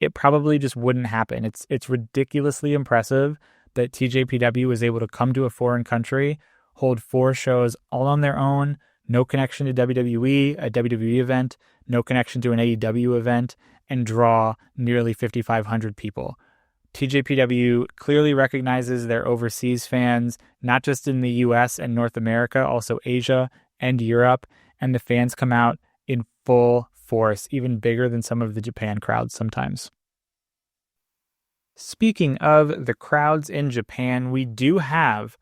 It probably just wouldn't happen. It's ridiculously impressive that TJPW was able to come to a foreign country, hold 4 shows all on their own, no connection to WWE, a WWE event, no connection to an AEW event, and draw nearly 5,500 people. TJPW clearly recognizes their overseas fans, not just in the US and North America, also Asia and Europe, and the fans come out in full force, even bigger than some of the Japan crowds sometimes. Speaking of the crowds in Japan, we do have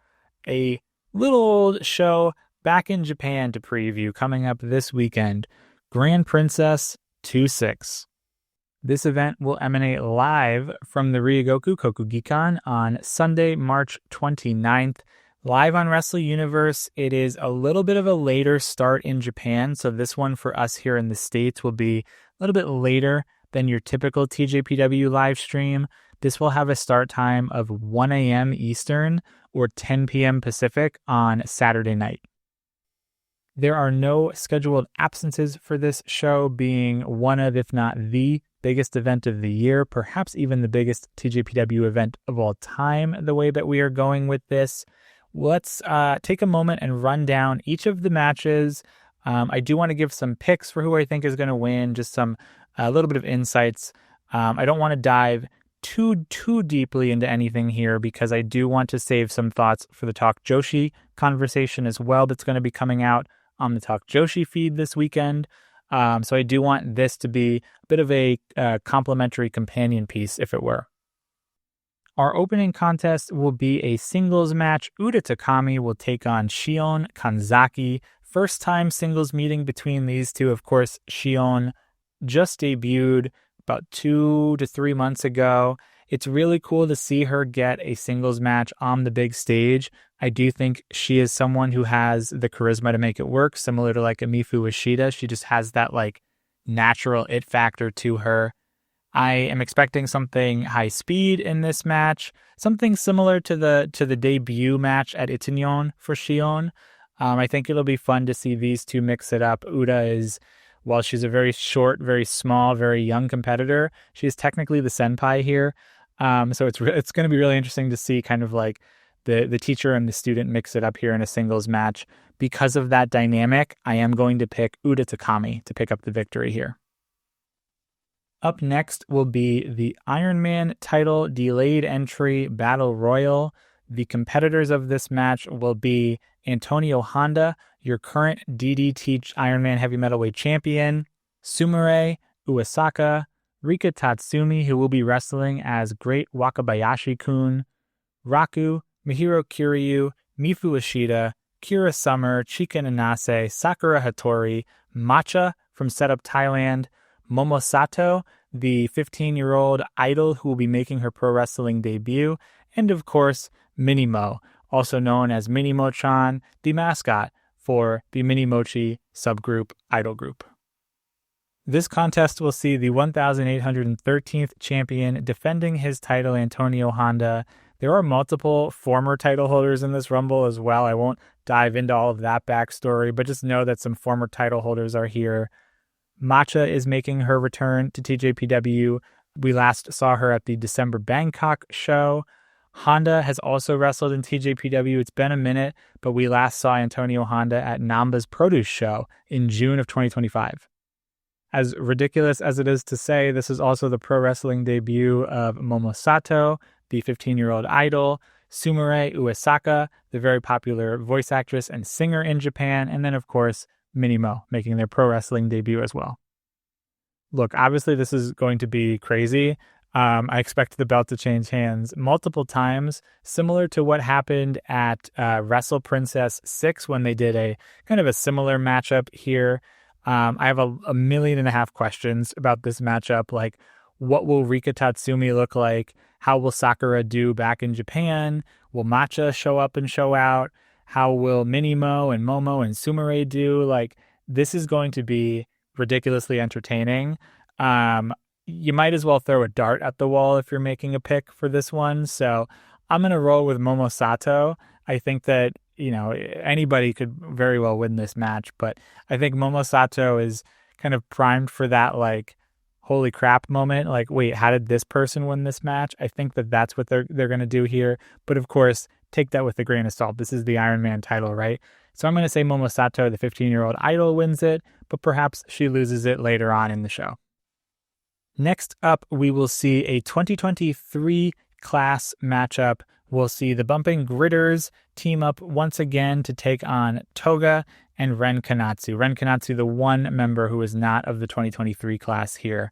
a little old show back in Japan to preview coming up this weekend, Grand Princess 2-6. This event will emanate live from the Ryogoku Kokugikan on Sunday, March 29th. Live on Wrestle Universe, it is a little bit of a later start in Japan, so this one for us here in the States will be a little bit later than your typical TJPW live stream. This will have a start time of 1 a.m. Eastern or 10 p.m. Pacific on Saturday night. There are no scheduled absences for this show, being one of, if not the biggest event of the year, perhaps even the biggest TJPW event of all time, the way that we are going with this. Let's take a moment and run down each of the matches. I do want to give some picks for who I think is going to win, just a little bit of insights. I don't want to dive too deeply into anything here because I do want to save some thoughts for the Talk Joshi conversation as well that's going to be coming out on the Talk Joshi feed this weekend. So I do want this to be a bit of a complimentary companion piece, if it were. Our opening contest will be a singles match. Uda Takami will take on Shion Kanzaki. First time singles meeting between these two. Of course, Shion just debuted about 2 to 3 months ago. It's really cool to see her get a singles match on the big stage. I do think she is someone who has the charisma to make it work, similar to like a Mifu Ishida. She just has that like natural it factor to her. I am expecting something high speed in this match, something similar to the debut match at Itinyon for Shion. I think it'll be fun to see these two mix it up. Uda is, while she's a very short, very small, very young competitor, she's technically the senpai here. So it's going to be really interesting to see kind of like the teacher and the student mix it up here in a singles match. Because of that dynamic, I am going to pick Uda Takami to pick up the victory here. Up next will be the Ironman Title Delayed Entry Battle Royal. The competitors of this match will be Antonio Honda, your current DDT Ironman Heavy Metalweight Champion, Sumire Uesaka, Rika Tatsumi, who will be wrestling as Great Wakabayashi-kun, Raku, Mihiro Kiryu, Mifu Ishida, Kira Summer, Chika Nanase, Sakura Hattori, Matcha from Setup Thailand, Momosato, the 15-year-old idol who will be making her pro wrestling debut, and of course, Minimo, also known as Minimo-chan, the mascot for the Minimochi subgroup idol group. This contest will see the 1,813th champion defending his title, Antonio Honda. There are multiple former title holders in this Rumble as well. I won't dive into all of that backstory, but just know that some former title holders are here. Matcha is making her return to TJPW. We last saw her at the December Bangkok show. Honda has also wrestled in TJPW. It's been a minute, but we last saw Antonio Honda at Namba's Produce show in June of 2025. As ridiculous as it is to say, this is also the pro wrestling debut of Momosato, the 15-year-old idol, Sumire Uesaka, the very popular voice actress and singer in Japan, and then, of course, Minimo making their pro wrestling debut as well. Look, obviously this is going to be crazy. I expect the belt to change hands multiple times, similar to what happened at Wrestle Princess 6 when they did a kind of a similar matchup here. I have a million and a half questions about this matchup, like what will Rika Tatsumi look like? How will Sakura do back in Japan? Will Matcha show up and show out? How will Minimo and Momo and Sumire do? Like, this is going to be ridiculously entertaining. You might as well throw a dart at the wall if you're making a pick for this one. So I'm going to roll with Momosato. I think that, anybody could very well win this match, but I think Momosato is kind of primed for that, like, holy crap moment. Like, wait, how did this person win this match? I think that that's what they're going to do here. But of course, take that with a grain of salt. This is the Ironman title, right? So I'm going to say Momosato, the 15-year-old idol, wins it, but perhaps she loses it later on in the show. Next up, we will see a 2023 class matchup. We'll see the Bumping Gritters team up once again to take on Toga and Ren Kanatsu. Ren Kanatsu, the one member who is not of the 2023 class here.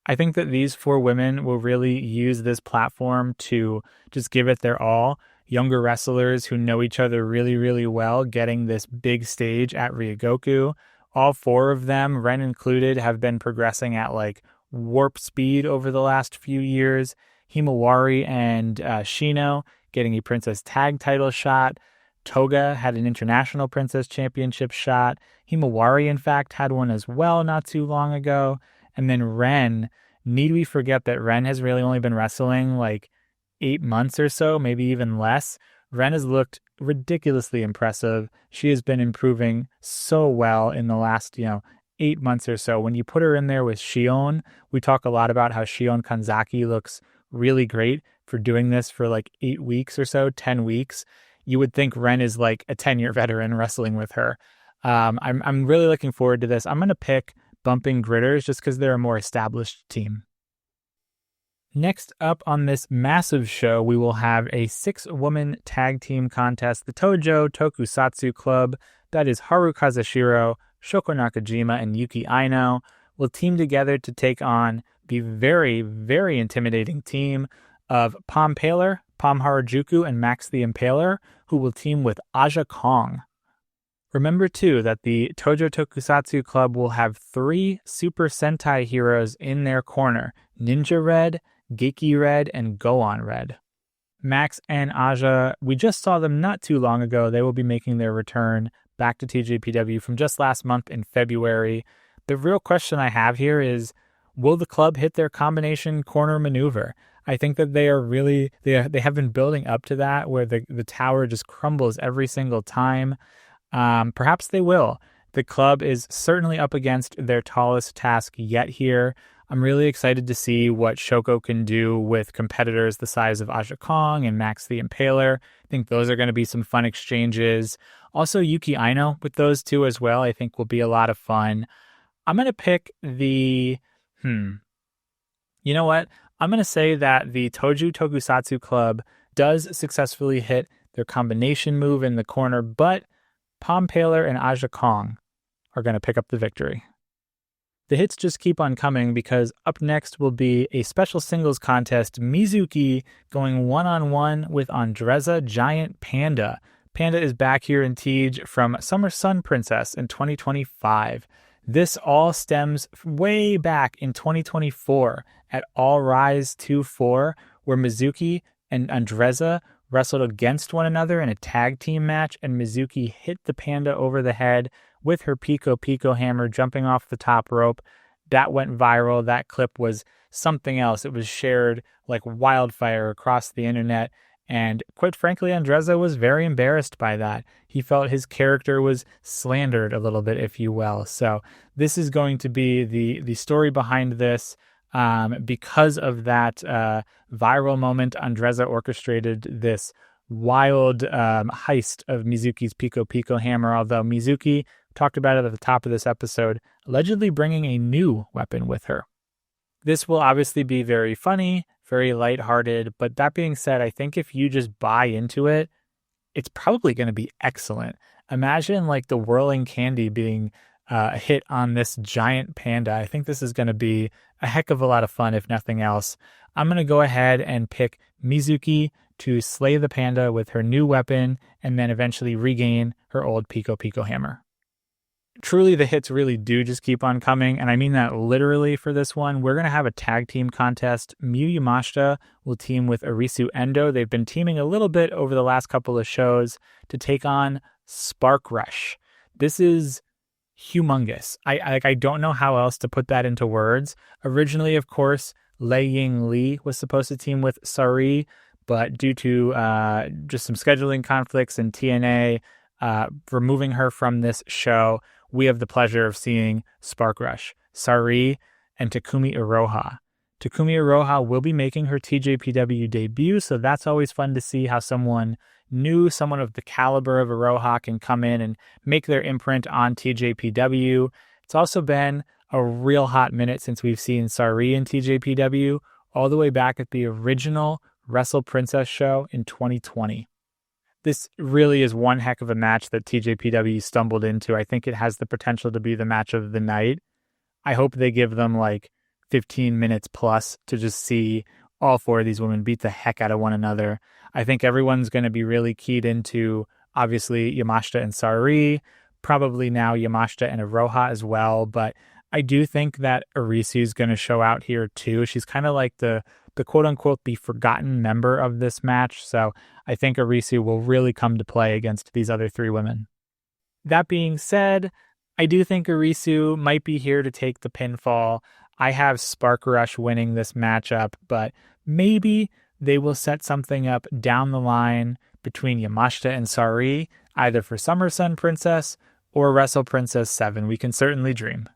I think that these four women will really use this platform to just give it their all. Younger wrestlers who know each other really, really well, getting this big stage at Ryogoku. All four of them, Ren included, have been progressing at like warp speed over the last few years. Himawari and Shino getting a Princess Tag title shot. Toga had an International Princess Championship shot. Himawari, in fact, had one as well not too long ago. And then Ren, need we forget that Ren has really only been wrestling like 8 months or so, maybe even less. Ren has looked ridiculously impressive. She has been improving so well in the last, 8 months or so. When you put her in there with Shion, we talk a lot about how Shion Kanzaki looks really great for doing this for like 8 weeks or so, 10 weeks. You would think Ren is like a 10-year veteran wrestling with her. I'm really looking forward to this. I'm going to pick Bumping Gritters just because they're a more established team. Next up on this massive show, we will have a 6-woman tag team contest. The Tojo Tokusatsu Club, that is Haru Kazushiro, Shoko Nakajima, and Yuki Aino, will team together to take on the very, very intimidating team of Pom Paler, Pom Harajuku, and Max the Impaler, who will team with Aja Kong. Remember, too, that the Tojo Tokusatsu Club will have 3 Super Sentai heroes in their corner: Ninja Red, Geiki Red, and Gohan Red. Max and Aja, we just saw them not too long ago. They will be making their return back to TJPW from just last month in February. The real question I have here is, will the club hit their combination corner maneuver? I think that they are really, they have been building up to that, where the tower just crumbles every single time. Perhaps they will. The club is certainly up against their tallest task yet here. I'm really excited to see what Shoko can do with competitors the size of Aja Kong and Max the Impaler. I think those are going to be some fun exchanges. Also, Yuki Aino with those two as well, I think will be a lot of fun. I'm going to pick the... You know what? I'm going to say that the Tojo Tokusatsu Club does successfully hit their combination move in the corner, but Pom Paler and Aja Kong are going to pick up the victory. The hits just keep on coming because up next will be a special singles contest, Mizuki going one-on-one with Andreza Giant Panda. Panda is back here in Tej from Summer Sun Princess in 2025. This all stems way back in 2024 at All Rise 2-4, where Mizuki and Andreza wrestled against one another in a tag team match, and Mizuki hit the Panda over the head with her Pico hammer jumping off the top rope. That went viral. That clip was something else. It was shared like wildfire across the internet. And quite frankly, Andreza was very embarrassed by that. He felt his character was slandered a little bit, if you will. So this is going to be the story behind this. Because of that viral moment, Andreza orchestrated this wild heist of Mizuki's Pico hammer, although Mizuki talked about it at the top of this episode, allegedly bringing a new weapon with her. This will obviously be very funny, very lighthearted, but that being said, I think if you just buy into it, it's probably going to be excellent. Imagine like the whirling candy being a hit on this giant panda. I think this is going to be a heck of a lot of fun, if nothing else. I'm going to go ahead and pick Mizuki to slay the panda with her new weapon and then eventually regain her old Pico hammer. Truly, the hits really do just keep on coming, and I mean that literally for this one. We're going to have a tag team contest. Miyu Yamashita will team with Arisu Endo. They've been teaming a little bit over the last couple of shows to take on Spark Rush. This is humongous. I don't know how else to put that into words. Originally, of course, Lei Ying Lee was supposed to team with Sari, but due to just some scheduling conflicts and TNA removing her from this show, we have the pleasure of seeing Spark Rush, Sari, and Takumi Iroha. Takumi Iroha will be making her TJPW debut, so that's always fun to see how someone new, someone of the caliber of Iroha can come in and make their imprint on TJPW. It's also been a real hot minute since we've seen Sari in TJPW, all the way back at the original Wrestle Princess show in 2020. This really is one heck of a match that TJPW stumbled into. I think it has the potential to be the match of the night. I hope they give them like 15 minutes plus to just see all 4 of these women beat the heck out of one another. I think everyone's going to be really keyed into, obviously, Yamashita and Sari, probably now Yamashita and Iroha as well, but I do think that Arisu's going to show out here too. She's kind of like the the quote-unquote the forgotten member of this match, so I think Arisu will really come to play against these other three women. That being said, I do think Arisu might be here to take the pinfall. I have Spark Rush winning this matchup, but maybe they will set something up down the line between Yamashita and Sari, either for Summer Sun Princess or Wrestle Princess 7. We can certainly dream.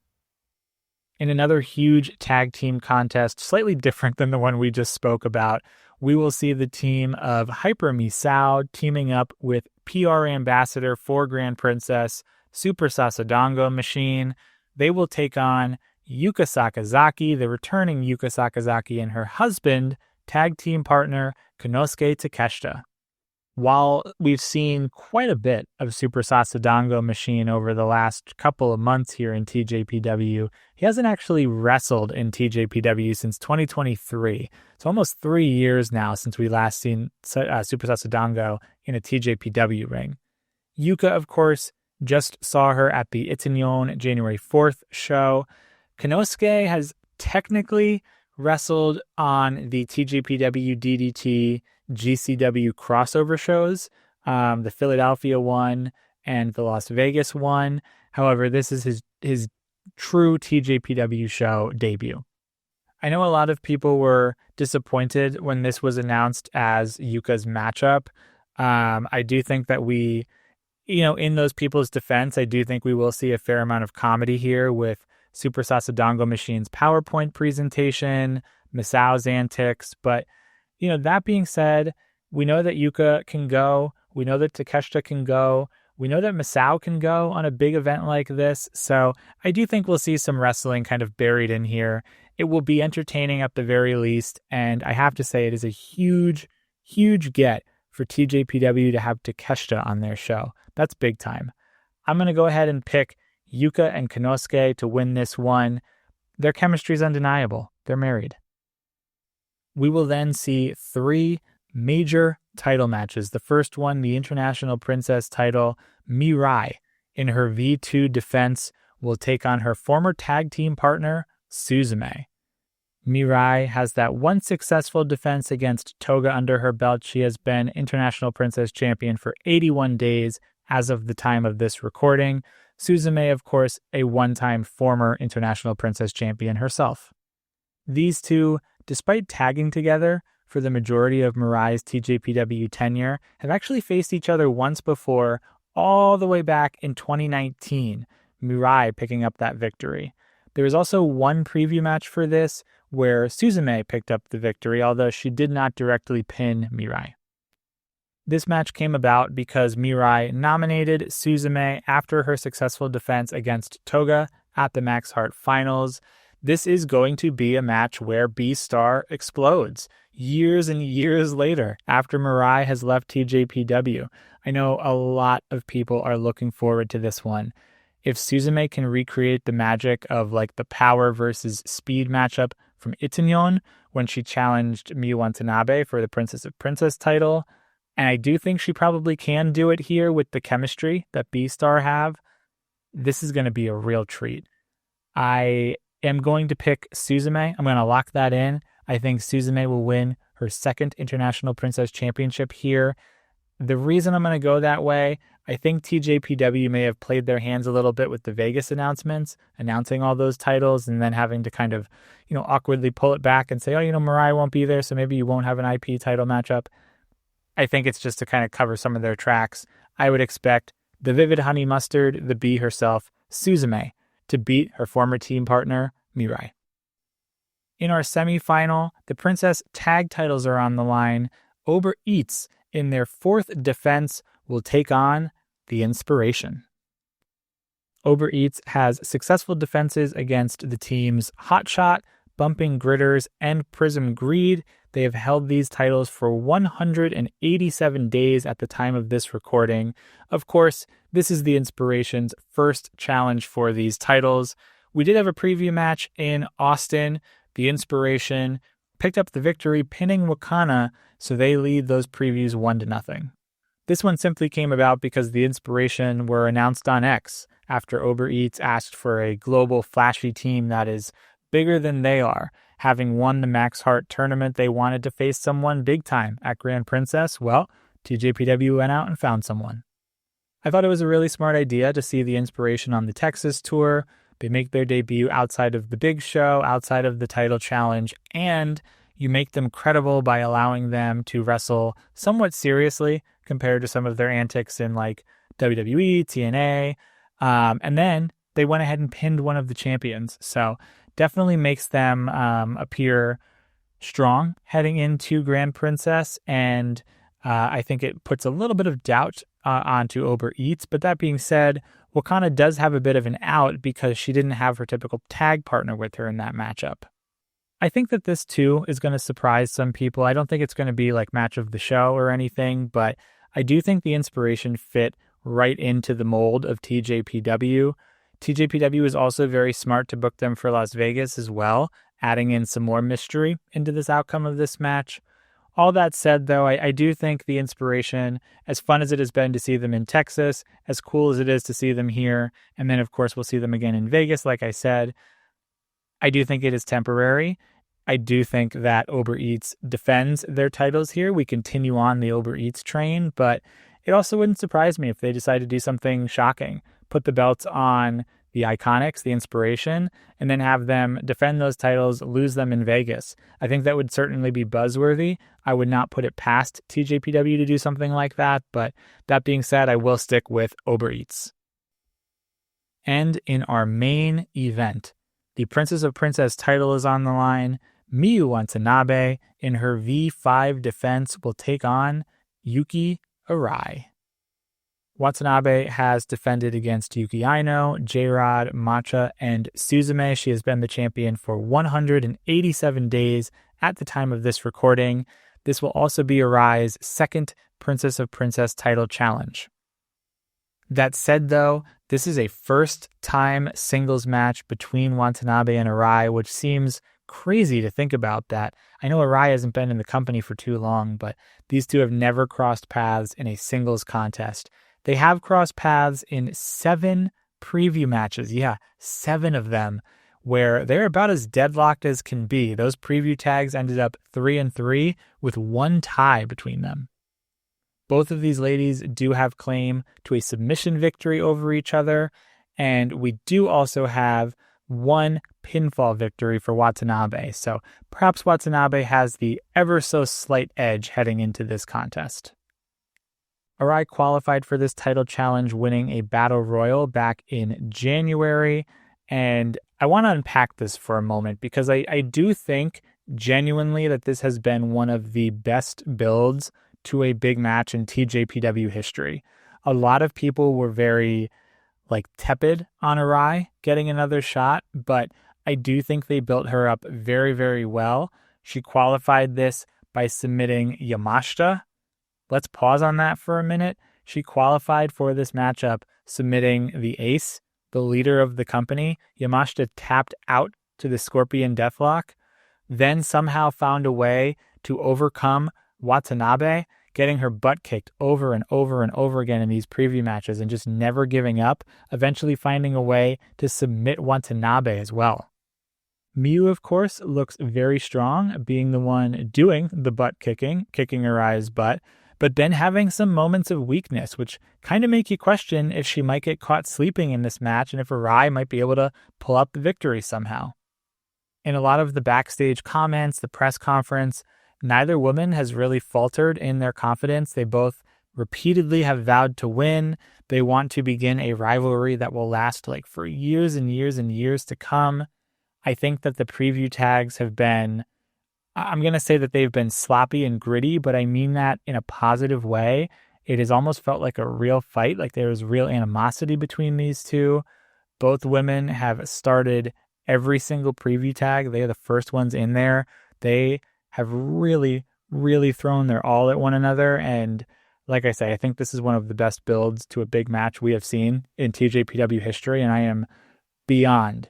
In another huge tag team contest, slightly different than the one we just spoke about, we will see the team of Hyper Misao teaming up with PR Ambassador for Grand Princess, Super Sasadango Machine. They will take on Yuka Sakazaki, the returning Yuka Sakazaki, and her husband, tag team partner Konosuke Takeshita. While we've seen quite a bit of Super Sasadango Machine over the last couple of months here in TJPW, he hasn't actually wrestled in TJPW since 2023. It's almost 3 years now since we last seen Super Sasadango in a TJPW ring. Yuka, of course, just saw her at the Itanyon January 4th show. Konosuke has technically wrestled on the TJPW DDT GCW crossover shows, the Philadelphia one and the Las Vegas one. However, this is his true TJPW show debut. I know a lot of people were disappointed when this was announced as Yuka's matchup. I do think that we, in those people's defense, I do think we will see a fair amount of comedy here with Super Sasadango Machine's PowerPoint presentation, Misao's antics, but that being said, we know that Yuka can go. We know that Takeshita can go. We know that Misao can go on a big event like this. So I do think we'll see some wrestling kind of buried in here. It will be entertaining at the very least. And I have to say, it is a huge, huge get for TJPW to have Takeshita on their show. That's big time. I'm going to go ahead and pick Yuka and Konosuke to win this one. Their chemistry is undeniable. They're married. We will then see 3 major title matches. The first one, the International Princess title, Mirai, in her V2 defense, will take on her former tag team partner, Suzume. Mirai has that one successful defense against Toga under her belt. She has been International Princess champion for 81 days as of the time of this recording. Suzume, of course, a one-time former International Princess champion herself. These two, despite tagging together for the majority of Mirai's TJPW tenure, have actually faced each other once before, all the way back in 2019, Mirai picking up that victory. There was also one preview match for this where Suzume picked up the victory, although she did not directly pin Mirai. This match came about because Mirai nominated Suzume after her successful defense against Toga at the Max Heart Finals. This is going to be a match where B-Star explodes years and years later after Mirai has left TJPW. I know a lot of people are looking forward to this one. If Suzume can recreate the magic of like the power versus speed matchup from Itanyon when she challenged Miyu Watanabe for the Princess of Princess title, and I do think she probably can do it here with the chemistry that B-Star have, this is going to be a real treat. I am going to pick Suzume. I'm going to lock that in. I think Suzume will win her second International Princess Championship here. The reason I'm going to go that way, I think TJPW may have played their hands a little bit with the Vegas announcements, announcing all those titles and then having to kind of, awkwardly pull it back and say, Mirai won't be there, so maybe you won't have an IP title matchup. I think it's just to kind of cover some of their tracks. I would expect the Vivid Honey Mustard, the Bee herself, Suzume, to beat her former team partner, Mirai. In our semifinal, the Princess tag titles are on the line. Uber Eats, in their 4th defense, will take on the Inspiration. Uber Eats has successful defenses against the teams Hotshot, Bumping Gritters, and Prism Greed. They have held these titles for 187 days at the time of this recording. Of course, this is the Inspiration's first challenge for these titles. We did have a preview match in Austin. The Inspiration picked up the victory, pinning Wakana, so they lead those previews 1-0. This one simply came about because the Inspiration were announced on X after Uber Eats asked for a global flashy team that is bigger than they are. Having won the Max Heart tournament, they wanted to face someone big time at Grand Princess. Well, TJPW went out and found someone. I thought it was a really smart idea to see the inspiration on the Texas tour. They make their debut outside of the big show, outside of the title challenge, and you make them credible by allowing them to wrestle somewhat seriously compared to some of their antics in like WWE, TNA. And then they went ahead and pinned one of the champions. So definitely makes them appear strong heading into Grand Princess. And I think it puts a little bit of doubt onto Uber Eats. But that being said, Wakana does have a bit of an out because she didn't have her typical tag partner with her in that matchup. I think that this too is going to surprise some people. I don't think it's going to be like match of the show or anything, but I do think the inspiration fit right into the mold of TJPW. TJPW is also very smart to book them for Las Vegas as well, adding in some more mystery into this outcome of this match. All that said, though, I do think the inspiration, as fun as it has been to see them in Texas, as cool as it is to see them here, and then, of course, we'll see them again in Vegas, like I said, I do think it is temporary. I do think that Uber Eats defends their titles here. We continue on the Uber Eats train, but it also wouldn't surprise me if they decide to do something shocking. Put the belts on the Iconics, the inspiration, and then have them defend those titles, lose them in Vegas. I think that would certainly be buzzworthy. I would not put it past TJPW to do something like that, but that being said, I will stick with Uber Eats. And in our main event, the Princess of Princess title is on the line. Miyu Watanabe, in her V5 defense, will take on Yuki Arai. Watanabe has defended against Yuki Aino, J-Rod, Matcha, and Suzume. She has been the champion for 187 days at the time of this recording. This will also be Arai's second Princess of Princess title challenge. That said, though, this is a first-time singles match between Watanabe and Arai, which seems crazy to think about that. I know Arai hasn't been in the company for too long, but these two have never crossed paths in a singles contest. They have crossed paths in 7 preview matches. Yeah, 7 of them, where they're about as deadlocked as can be. Those preview tags ended up 3-3 with 1 tie between them. Both of these ladies do have claim to a submission victory over each other, and we do also have 1 pinfall victory for Watanabe. So perhaps Watanabe has the ever so slight edge heading into this contest. Arai qualified for this title challenge, winning a battle royal back in January. And I want to unpack this for a moment because I do think genuinely that this has been one of the best builds to a big match in TJPW history. A lot of people were very tepid on Arai getting another shot, but I do think they built her up very, very well. She qualified this by submitting Yamashita. Let's pause on that for a minute. She qualified for this matchup submitting the ace, the leader of the company. Yamashita tapped out to the Scorpion Deathlock, then somehow found a way to overcome Watanabe, getting her butt kicked over and over and over again in these preview matches and just never giving up, eventually finding a way to submit Watanabe as well. Miyu, of course, looks very strong, being the one doing the butt kicking Arai's butt, but then having some moments of weakness, which kind of make you question if she might get caught sleeping in this match and if Arai might be able to pull up the victory somehow. In a lot of the backstage comments, the press conference, neither woman has really faltered in their confidence. They both repeatedly have vowed to win. They want to begin a rivalry that will last for years and years and years to come. I think that the preview tags have been, I'm going to say that they've been sloppy and gritty, but I mean that in a positive way. It has almost felt like a real fight, like there was real animosity between these two. Both women have started every single preview tag. They are the first ones in there. They have really, really thrown their all at one another. And like I say, I think this is one of the best builds to a big match we have seen in TJPW history. And I am beyond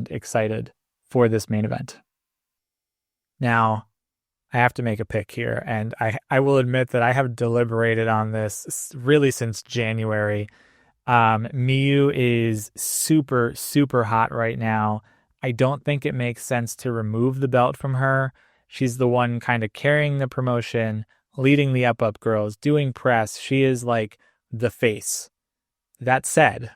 excited for this main event. Now, I have to make a pick here, and I will admit that I have deliberated on this really since January. Miyu is super, super hot right now. I don't think it makes sense to remove the belt from her. She's the one kind of carrying the promotion, leading the up girls, doing press. She is like the face. That said,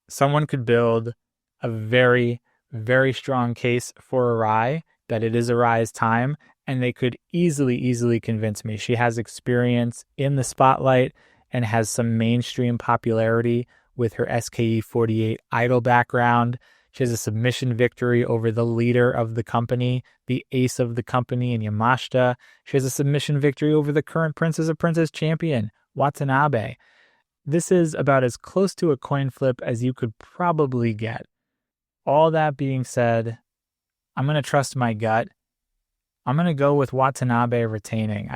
someone could build a very, very strong case for Arai, that it is Arai's time, and they could easily convince me. She has experience in the spotlight and has some mainstream popularity with her SKE 48 idol background. She has a submission victory over the leader of the company, the ace of the company in Yamashita. She has a submission victory over the current Princess of Princess champion, Watanabe. This is about as close to a coin flip as you could probably get. All that being said, I'm going to trust my gut. I'm going to go with Watanabe retaining.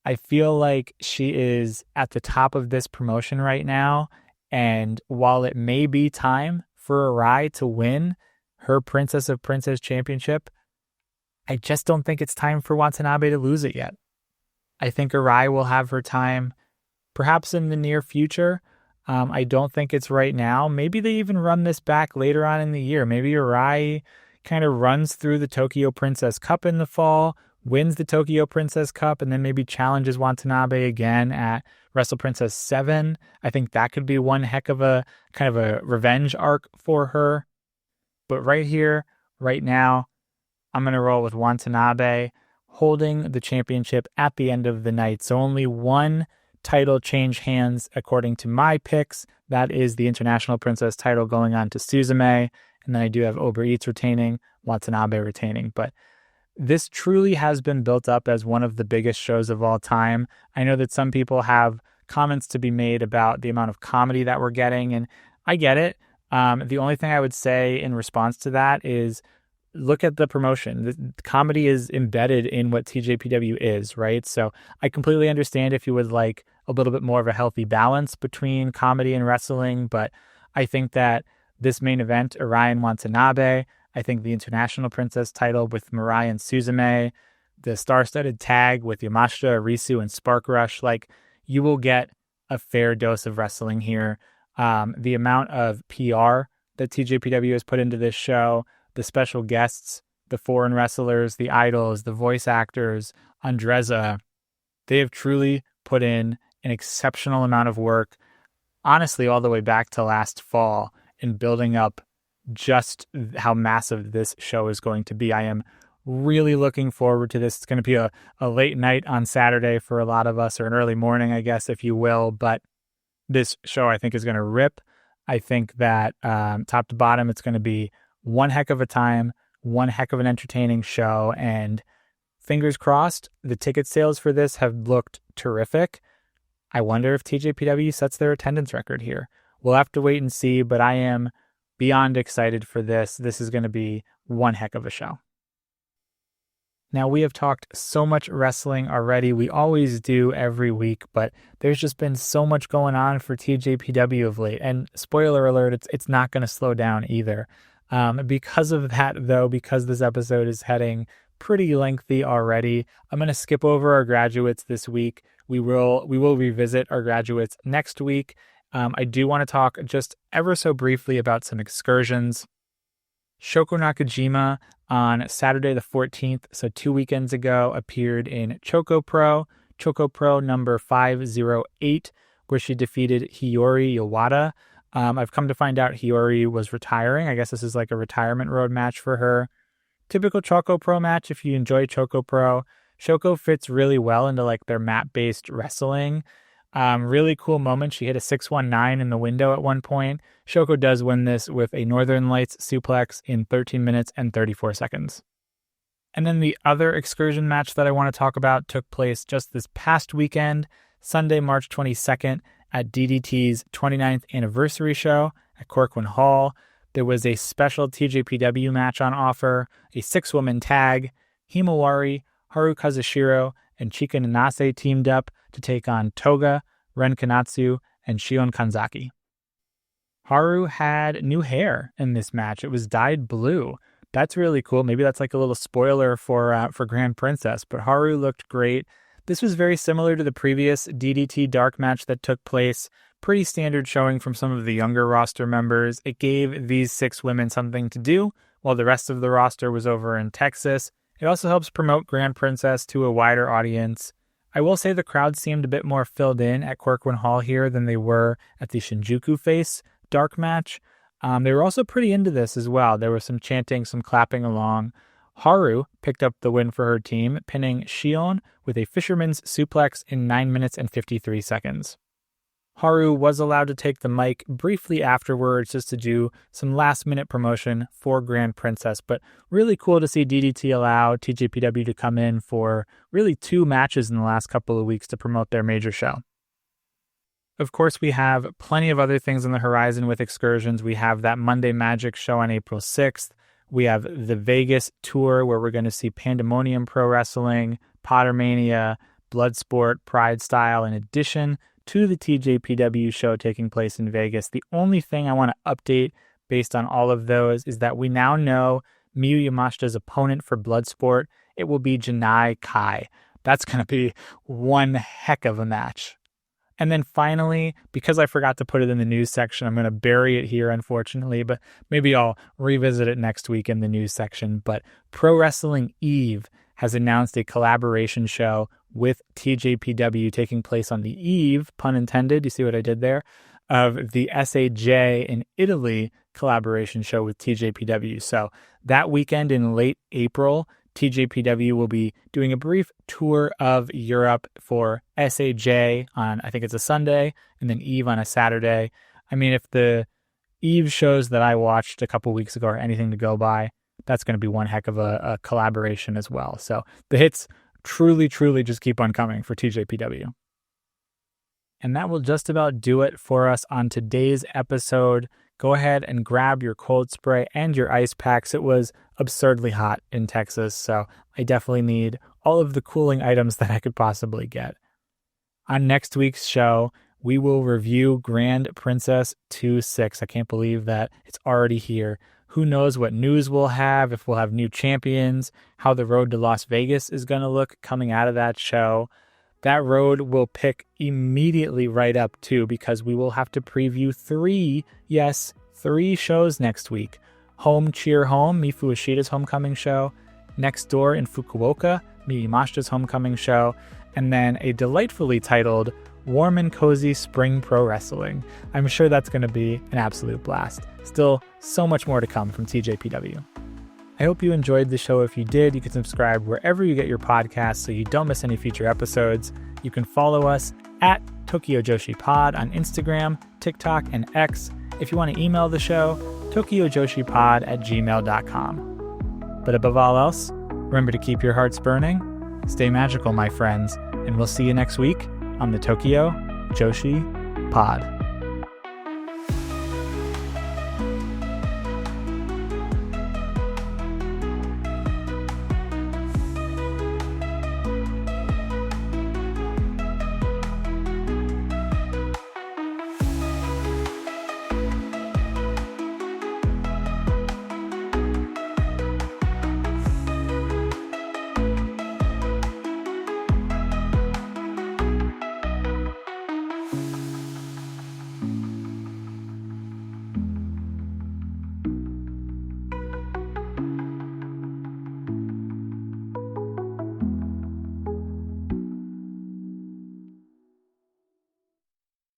I feel like she is at the top of this promotion right now. And while it may be time for Arai to win her Princess of Princess championship, I just don't think it's time for Watanabe to lose it yet. I think Arai will have her time perhaps in the near future. I don't think it's right now. Maybe they even run this back later on in the year. Maybe Arai kind of runs through the Tokyo Princess Cup in the fall, wins the Tokyo Princess Cup, and then maybe challenges Watanabe again at Wrestle Princess 7. I think that could be one heck of a kind of a revenge arc for her. But right here, right now, I'm going to roll with Watanabe holding the championship at the end of the night. So only one title change hands according to my picks. That is the International Princess title going on to Suzume. And then I do have Uber Eats retaining, Watanabe retaining. But this truly has been built up as one of the biggest shows of all time. I know that some people have comments to be made about the amount of comedy that we're getting, and I get it. The only thing I would say in response to that is look at the promotion. The comedy is embedded in what TJPW is, right? So I completely understand if you would like a little bit more of a healthy balance between comedy and wrestling, but I think that this main event, Arai and Watanabe, I think the International Princess title with Mirai and Suzume, the star-studded tag with Yamashita, Arisu, and Spark Rush, like, you will get a fair dose of wrestling here. The amount of PR that TJPW has put into this show, the special guests, the foreign wrestlers, the idols, the voice actors, Andreza, they have truly put in an exceptional amount of work, honestly, all the way back to last fall in building up just how massive this show is going to be. I am really looking forward to this. It's going to be a late night on Saturday for a lot of us, or an early morning, I guess, if you will. But this show, I think, is going to rip. I think that top to bottom, it's going to be one heck of a time, one heck of an entertaining show. And fingers crossed, the ticket sales for this have looked terrific. I wonder if TJPW sets their attendance record here. We'll have to wait and see, but I am beyond excited for this. This is going to be one heck of a show. Now, we have talked so much wrestling already. We always do every week, but there's just been so much going on for TJPW of late. And spoiler alert, it's not going to slow down either. Because of that, though, because this episode is heading pretty lengthy already, I'm going to skip over our graduates this week. We will revisit our graduates next week. I do want to talk just ever so briefly about some excursions. Shoko Nakajima on Saturday the 14th, so 2 weekends ago, appeared in ChocoPro number 508, where she defeated Hiyori Yawata. I've come to find out Hiyori was retiring. I guess this is like a retirement road match for her. Typical ChocoPro match if you enjoy ChocoPro. Shoko fits really well into like their mat-based wrestling. Really cool moment. She hit a 619 in the window at one point. Shoko does win this with a Northern Lights suplex in 13 minutes and 34 seconds. And then the other excursion match that I want to talk about took place just this past weekend, Sunday, March 22nd, at DDT's 29th anniversary show at Corcoran Hall. There was a special TJPW match on offer, a 6-woman tag. Himawari, Haru Kazushiro, and Chika Nanase teamed up to take on Toga, Ren Kanatsu, and Shion Kanzaki. Haru had new hair in this match. It was dyed blue. That's really cool. Maybe that's like a little spoiler for Grand Princess, but Haru looked great. This was very similar to the previous DDT Dark match that took place. Pretty standard showing from some of the younger roster members. It gave these 6 women something to do while the rest of the roster was over in Texas. It also helps promote Grand Princess to a wider audience. I will say the crowd seemed a bit more filled in at Quirkwin Hall here than they were at the Shinjuku Face dark match. They were also pretty into this as well. There was some chanting, some clapping along. Haru picked up the win for her team, pinning Shion with a fisherman's suplex in 9 minutes and 53 seconds. Haru was allowed to take the mic briefly afterwards just to do some last-minute promotion for Grand Princess, but really cool to see DDT allow TJPW to come in for really 2 matches in the last couple of weeks to promote their major show. Of course, we have plenty of other things on the horizon with excursions. We have that Monday Magic show on April 6th. We have the Vegas tour where we're going to see Pandemonium Pro Wrestling, Pottermania, Bloodsport, Pride Style, in addition to the TJPW show taking place in Vegas. The only thing I want to update based on all of those is that we now know Miyu Yamashita's opponent for Bloodsport. It will be Janai Kai. That's going to be one heck of a match. And then finally, because I forgot to put it in the news section, I'm going to bury it here, unfortunately, but maybe I'll revisit it next week in the news section. But Pro Wrestling Eve has announced a collaboration show with TJPW taking place on the eve, pun intended, you see what I did there, of the SAJ in Italy collaboration show with TJPW. So that weekend in late April, TJPW will be doing a brief tour of Europe for SAJ on, I think it's a Sunday, and then Eve on a Saturday. I mean, if the Eve shows that I watched a couple weeks ago are anything to go by, that's going to be one heck of a collaboration as well. So the hits truly just keep on coming for TJPW. And that will just about do it for us on today's episode. Go ahead and grab your cold spray and your ice packs. It was absurdly hot in Texas, so I definitely need all of the cooling items that I could possibly get. On next week's show, we will review Grand Princess 2-6. I can't believe that it's already here. Who knows what news we'll have, if we'll have new champions, how the road to Las Vegas is going to look coming out of that show. That road will pick immediately right up too, because we will have to preview 3 shows next week. Home Cheer Home, Mifu Ishita's homecoming show. Next Door in Fukuoka, Miyu Yamashita's homecoming show. And then a delightfully titled Warm and Cozy Spring Pro Wrestling. I'm sure that's going to be an absolute blast. Still so much more to come from TJPW. I hope you enjoyed the show. If you did, you can subscribe wherever you get your podcasts so you don't miss any future episodes. You can follow us at Tokyo Joshi Pod on Instagram, TikTok, and X. If you want to email the show, tokyojoshipod@gmail.com. But above all else, remember to keep your hearts burning, stay magical, my friends, and we'll see you next week on the Tokyo Joshi Pod.